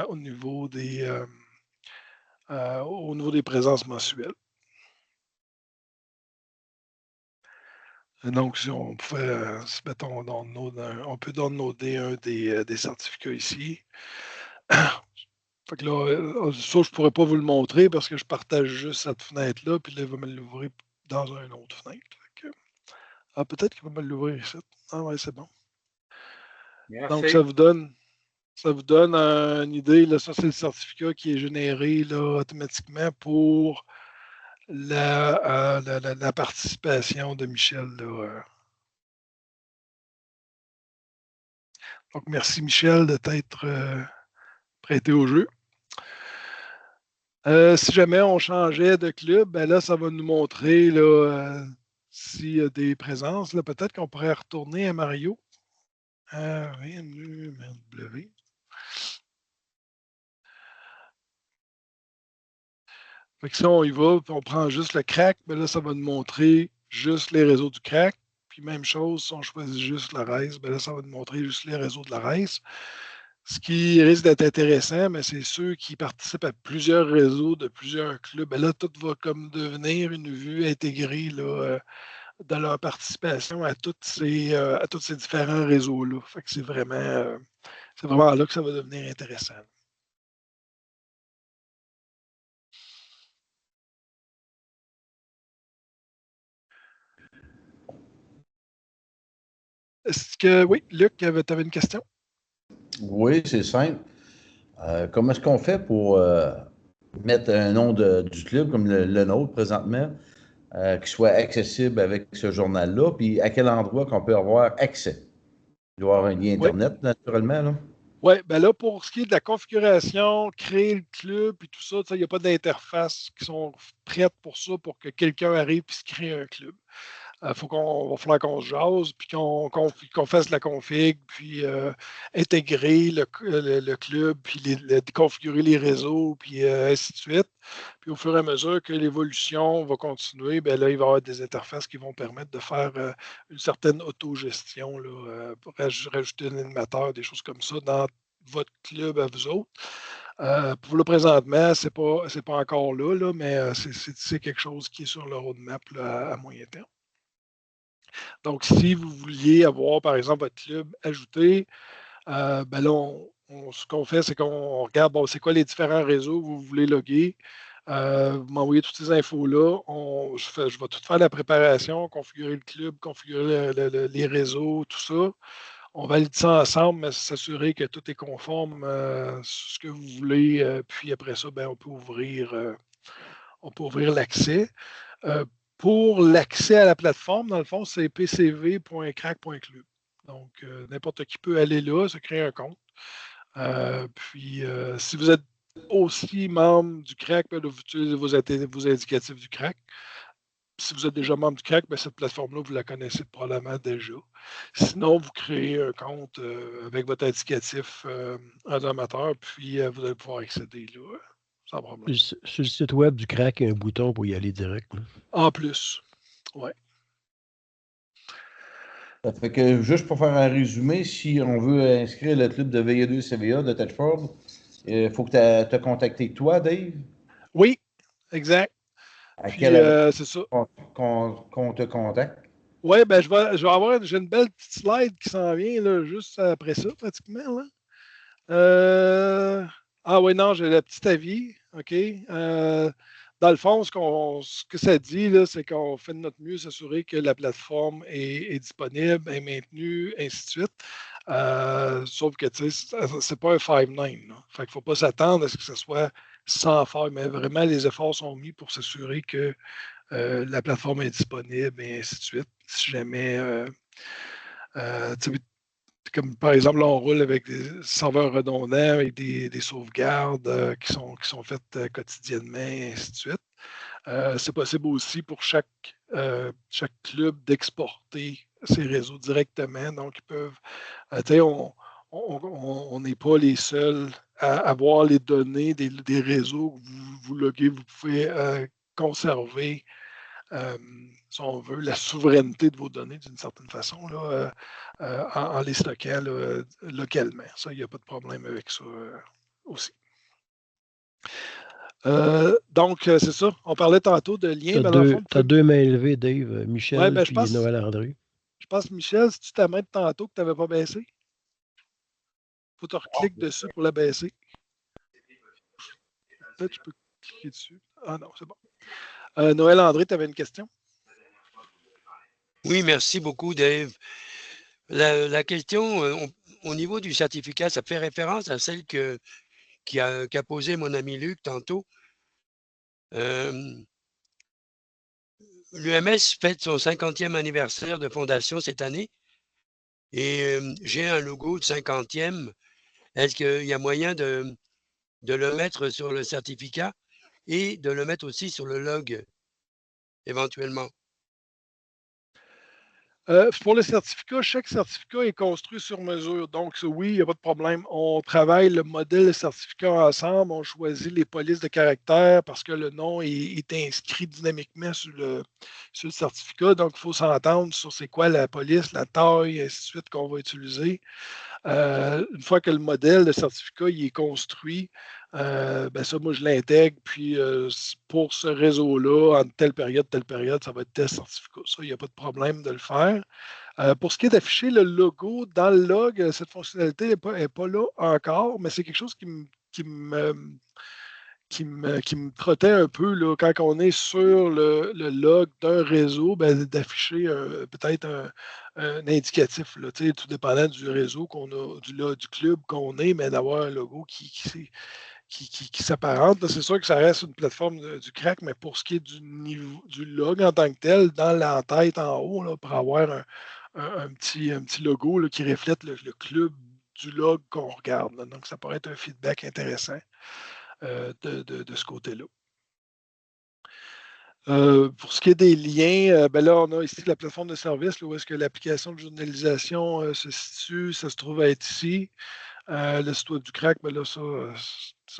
au niveau des présences mensuelles. Donc, si on pouvait, mettons, on peut downloader un des certificats ici. Fait que là, ça, je ne pourrais pas vous le montrer parce que je partage juste cette fenêtre-là, puis là, il va me l'ouvrir dans une autre fenêtre. Peut-être qu'il va me l'ouvrir ici. Ah ouais, c'est bon. Merci. Donc, ça vous donne une idée. Là, ça, c'est le certificat qui est généré là, automatiquement pour la participation de Michel. Là. Donc, merci Michel de t'être prêté au jeu. Si jamais on changeait de club, ben là, ça va nous montrer là, s'il y a des présences. Là, peut-être qu'on pourrait retourner à Mario. VMW. Fait que si on y va, puis on prend juste le crack, ben là, ça va nous montrer juste les réseaux du crack. Puis même chose, si on choisit juste la RAIS, ben là, ça va nous montrer juste les réseaux de la RAIS. Ce qui risque d'être intéressant, mais c'est ceux qui participent à plusieurs réseaux de plusieurs clubs. Ben là, tout va comme devenir une vue intégrée là, de leur participation à tous ces différents réseaux-là. Fait que c'est vraiment là que ça va devenir intéressant. Est-ce que, oui, Luc, tu avais une question? Oui, c'est simple. Comment est-ce qu'on fait pour mettre un nom du club comme le nôtre présentement, qui soit accessible avec ce journal-là, puis à quel endroit qu'on peut avoir accès? Il doit y avoir un lien Internet, naturellement, là. Oui, ben là, pour ce qui est de la configuration, créer le club et tout ça, il n'y a pas d'interface qui sont prêtes pour ça, pour que quelqu'un arrive et se crée un club. Va falloir qu'on se jase, puis qu'on fasse la config, puis intégrer le club, puis configurer les réseaux, puis ainsi de suite. Puis au fur et à mesure que l'évolution va continuer, ben là, il va y avoir des interfaces qui vont permettre de faire une certaine autogestion, là, pour rajouter un animateur, des choses comme ça, dans votre club à vous autres. Pour le présentement, c'est pas encore là, mais c'est quelque chose qui est sur le roadmap là, à moyen terme. Donc, si vous vouliez avoir, par exemple, votre club ajouté, ben là, ce qu'on fait, c'est qu'on regarde, bon, c'est quoi les différents réseaux que vous voulez loguer. Vous m'envoyez toutes ces infos-là. Je vais tout faire la préparation, configurer le club, configurer les réseaux, tout ça. On valide ça ensemble, mais s'assurer que tout est conforme à ce que vous voulez. Puis après ça, ben, on peut ouvrir l'accès. Pour l'accès à la plateforme, dans le fond, c'est pcv.crack.club. Donc, n'importe qui peut aller là, se créer un compte. Puis, si vous êtes aussi membre du CRAC, ben, vous utilisez vos indicatifs du CRAC. Si vous êtes déjà membre du CRAC, ben, cette plateforme-là, vous la connaissez probablement déjà. Sinon, vous créez un compte avec votre indicatif en amateur, puis vous allez pouvoir accéder là, sans problème. Sur le site web du CRAC, il y a un bouton pour y aller direct. Là. En plus, oui. Ça fait que, juste pour faire un résumé, si on veut inscrire le club de VE2CVA de Tetford, il faut que tu aies contacté toi, Dave. Oui, exact. À Puis, quelle adresse c'est ça. qu'on te contacte? Oui, ben, j'ai une belle petite slide qui s'en vient là, juste après ça, pratiquement. Là. Ah oui, non, j'ai le petit avis. OK. Dans le fond, ce que ça dit, là, c'est qu'on fait de notre mieux s'assurer que la plateforme est disponible, est maintenue, ainsi de suite. Sauf que, tu sais, c'est pas un 5-9. Là. Fait qu'il ne faut pas s'attendre à ce que ce soit sans faille, mais vraiment, les efforts sont mis pour s'assurer que la plateforme est disponible, et ainsi de suite. Si jamais, comme par exemple, là, on roule avec des serveurs redondants, avec des sauvegardes qui sont faites quotidiennement, et ainsi de suite. C'est possible aussi pour chaque club d'exporter ses réseaux directement. Donc, ils peuvent. On n'est pas les seuls à avoir les données des réseaux que vous loguez. Vous pouvez conserver, si on veut, la souveraineté de vos données d'une certaine façon, là, en les stockant là, localement. Ça, il n'y a pas de problème avec ça aussi. Donc, c'est ça. On parlait tantôt de liens. Tu as deux mains levées, Dave. Michel ouais, ben, et Noël André. Je pense, Michel, si tu ta main de tantôt que tu n'avais pas baissé, faut que tu recliques dessus pour la baisser. Peut-être que je peux cliquer dessus. Ah non, c'est bon. Noël André, tu avais une question? Oui, merci beaucoup, Dave. La question, au niveau du certificat, ça fait référence à celle qu'a posée mon ami Luc tantôt. L'UMS fête son 50e anniversaire de fondation cette année et j'ai un logo de 50e. Est-ce qu'il y a moyen de le mettre sur le certificat et de le mettre aussi sur le log éventuellement? Pour le certificat, chaque certificat est construit sur mesure. Donc, oui, il n'y a pas de problème. On travaille le modèle de certificat ensemble. On choisit les polices de caractère parce que le nom est inscrit dynamiquement sur le certificat. Donc, il faut s'entendre sur c'est quoi la police, la taille, et ainsi de suite qu'on va utiliser. Une fois que le modèle de certificat il est construit, ben ça, moi, je l'intègre. Puis, pour ce réseau-là, en telle période, ça va être tel certificat. Ça, il n'y a pas de problème de le faire. Pour ce qui est d'afficher le logo dans le log, cette fonctionnalité n'est pas là encore, mais c'est quelque chose qui me trottait un peu là, quand on est sur le log d'un réseau, ben, d'afficher peut-être un indicatif, là, tout dépendant du réseau qu'on a, du club qu'on est, mais d'avoir un logo qui s'apparente. C'est sûr que ça reste une plateforme du CRAC, mais pour ce qui est du niveau du log en tant que tel, dans l'entête en haut, là, pour avoir un petit logo là, qui reflète le club du log qu'on regarde. Là. Donc, ça pourrait être un feedback intéressant. De ce côté-là. Pour ce qui est des liens, ben là, on a ici la plateforme de service, là, où est-ce que l'application de journalisation se situe. Ça se trouve à être ici. Le site web du CRAC, ben là, ça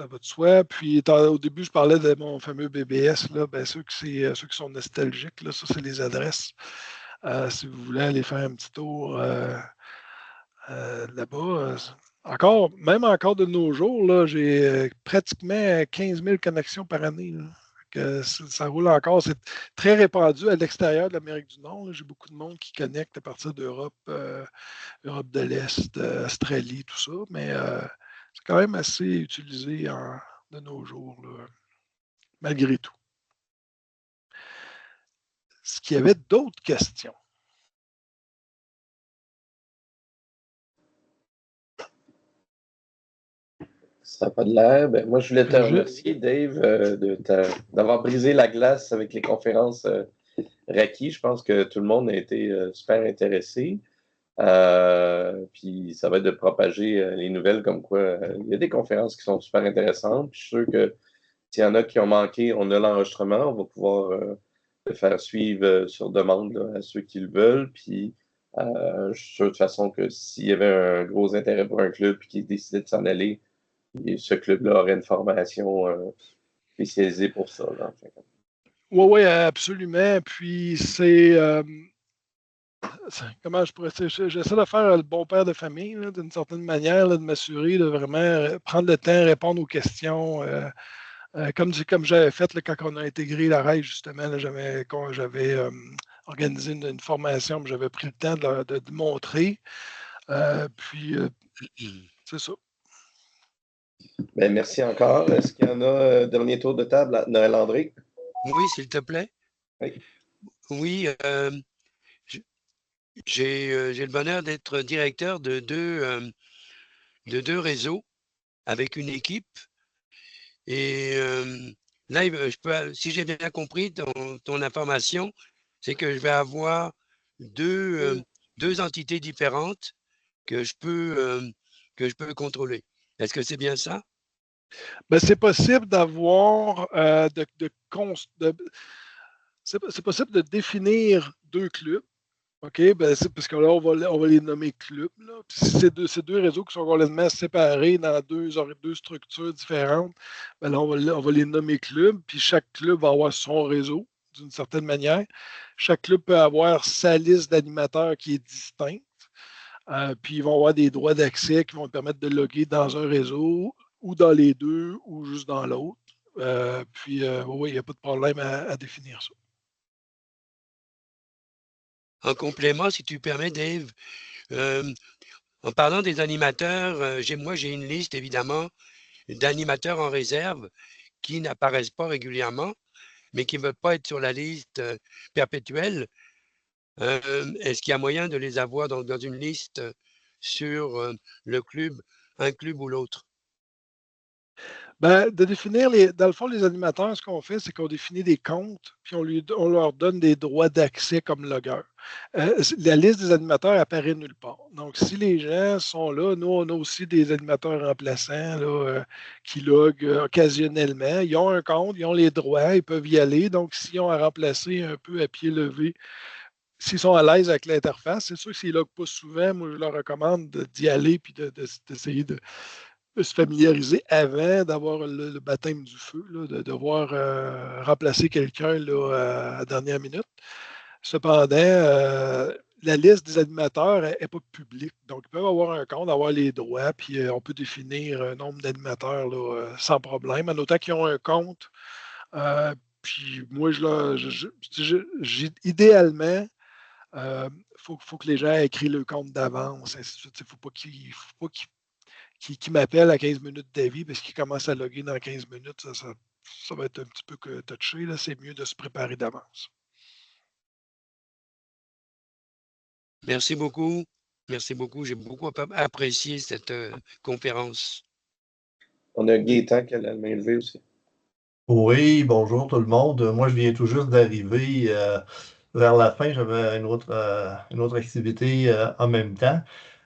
va de soi. Puis, au début, je parlais de mon fameux BBS. Là, ben, ceux qui sont nostalgiques, là, ça, c'est les adresses. Si vous voulez aller faire un petit tour là-bas, même encore de nos jours, là, j'ai pratiquement 15 000 connexions par année. Là. Ça roule encore. C'est très répandu à l'extérieur de l'Amérique du Nord. J'ai beaucoup de monde qui connecte à partir d'Europe, Europe de l'Est, Australie, tout ça. Mais c'est quand même assez utilisé de nos jours, là, malgré tout. Est-ce qu'il y avait d'autres questions? Ça n'a pas de l'air. Ben, moi, je voulais te remercier, Dave, d'avoir brisé la glace avec les conférences Raki. Je pense que tout le monde a été super intéressé. Puis ça va être de propager les nouvelles comme quoi il y a des conférences qui sont super intéressantes. Puis je suis sûr que s'il y en a qui ont manqué, on a l'enregistrement, on va pouvoir le faire suivre sur demande là, à ceux qui le veulent. Puis je suis sûr de toute façon que s'il y avait un gros intérêt pour un club et qui décidait de s'en aller, ce club-là aurait une formation spécialisée pour ça. Oui, absolument. Puis comment je pourrais dire, j'essaie de faire le bon père de famille, d'une certaine manière, de m'assurer de vraiment prendre le temps, répondre aux questions. Comme j'avais fait quand on a intégré la RAI, justement, quand j'avais organisé une formation, j'avais pris le temps de montrer. Puis, c'est ça. Ben, merci encore. Est-ce qu'il y en a dernier tour de table, Noël André? Oui, s'il te plaît. Oui. Oui, j'ai le bonheur d'être directeur de deux réseaux avec une équipe. Et là, si j'ai bien compris ton information, c'est que je vais avoir deux entités différentes que je peux contrôler. Est-ce que c'est bien ça? Ben, c'est possible d'avoir c'est possible de définir deux clubs. OK? Ben, parce que là, on va les nommer clubs. Là. Puis si c'est deux réseaux qui sont complètement séparés dans deux structures différentes, ben là, on va les nommer clubs. Puis chaque club va avoir son réseau, d'une certaine manière. Chaque club peut avoir sa liste d'animateurs qui est distincte. Puis ils vont avoir des droits d'accès qui vont permettre de loguer dans un réseau ou dans les deux ou juste dans l'autre. Oui, il n'y a pas de problème à définir ça. En complément, si tu permets, Dave, en parlant des animateurs, j'ai une liste, évidemment, d'animateurs en réserve qui n'apparaissent pas régulièrement, mais qui ne veulent pas être sur la liste perpétuelle. Est-ce qu'il y a moyen de les avoir dans une liste sur le club, un club ou l'autre? Ben, de définir dans le fond, les animateurs, ce qu'on fait, c'est qu'on définit des comptes, puis on leur donne des droits d'accès comme logueur. La liste des animateurs apparaît nulle part. Donc, si les gens sont là, nous, on a aussi des animateurs remplaçants là, qui loguent occasionnellement. Ils ont un compte, ils ont les droits, ils peuvent y aller. Donc, s'ils ont à remplacer un peu à pied levé, s'ils sont à l'aise avec l'interface, c'est sûr que s'ils ne loguent pas souvent, moi, je leur recommande d'y aller puis d'essayer de se familiariser avant d'avoir le baptême du feu, là, de devoir remplacer quelqu'un à la dernière minute. Cependant, la liste des animateurs n'est pas publique. Donc, ils peuvent avoir un compte, avoir les droits, puis on peut définir un nombre d'animateurs sans problème, en autant qu'ils ont un compte. Puis moi, idéalement, il faut que les gens écrivent le compte d'avance. Il ne faut pas qu'ils qui m'appelle à 15 minutes d'avis parce qu'il commence à loguer dans 15 minutes, ça va être un petit peu touché. C'est mieux de se préparer d'avance. Merci beaucoup. Merci beaucoup. J'ai beaucoup apprécié cette conférence. On a Gaétan qui a la main levée aussi. Oui, bonjour tout le monde. Moi, je viens tout juste d'arriver vers la fin. J'avais une autre activité en même temps.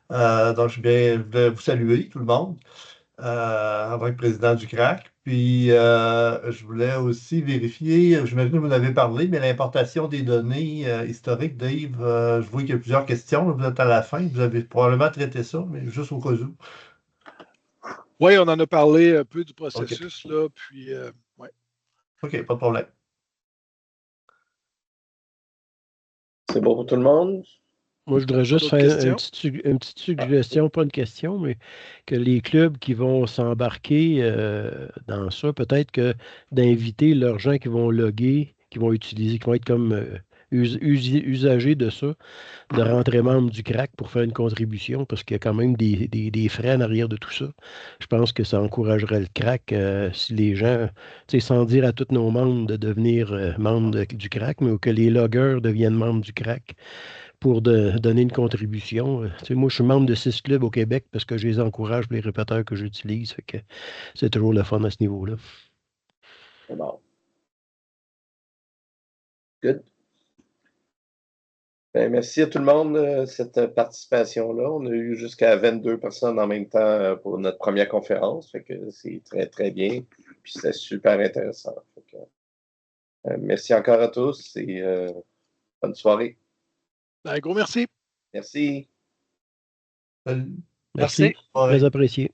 Donc, je voulais vous saluer, tout le monde, en tant que président du CRAC. Puis, je voulais aussi vérifier, j'imagine que vous en avez parlé, mais l'importation des données historiques, Dave, je vois qu'il y a plusieurs questions. Vous êtes à la fin. Vous avez probablement traité ça, mais juste au cas où. Oui, on en a parlé un peu du processus, OK. là, puis, ouais. OK, pas de problème. C'est bon pour tout le monde? Moi, je voudrais juste D'autres faire questions? une petite suggestion, pas une question, mais que les clubs qui vont s'embarquer dans ça, peut-être que d'inviter leurs gens qui vont loguer, qui vont utiliser, qui vont être comme usagers de ça, de rentrer membre du CRAC pour faire une contribution, parce qu'il y a quand même des frais en arrière de tout ça. Je pense que ça encouragerait le CRAC si les gens, tu sais, sans dire à tous nos membres de devenir membres du CRAC, mais que les logueurs deviennent membres du CRAC pour donner une contribution. Tu sais, moi, je suis membre de 6 clubs au Québec parce que je les encourage pour les répéteurs que j'utilise. Fait que c'est toujours le fun à ce niveau-là. C'est bon. Good. Ben, merci à tout le monde de cette participation-là. On a eu jusqu'à 22 personnes en même temps pour notre première conférence. Fait que c'est très, très bien. Puis c'était super intéressant. Fait que, merci encore à tous et bonne soirée. Un gros merci. Merci. Salut. Merci. Ouais. Très apprécié.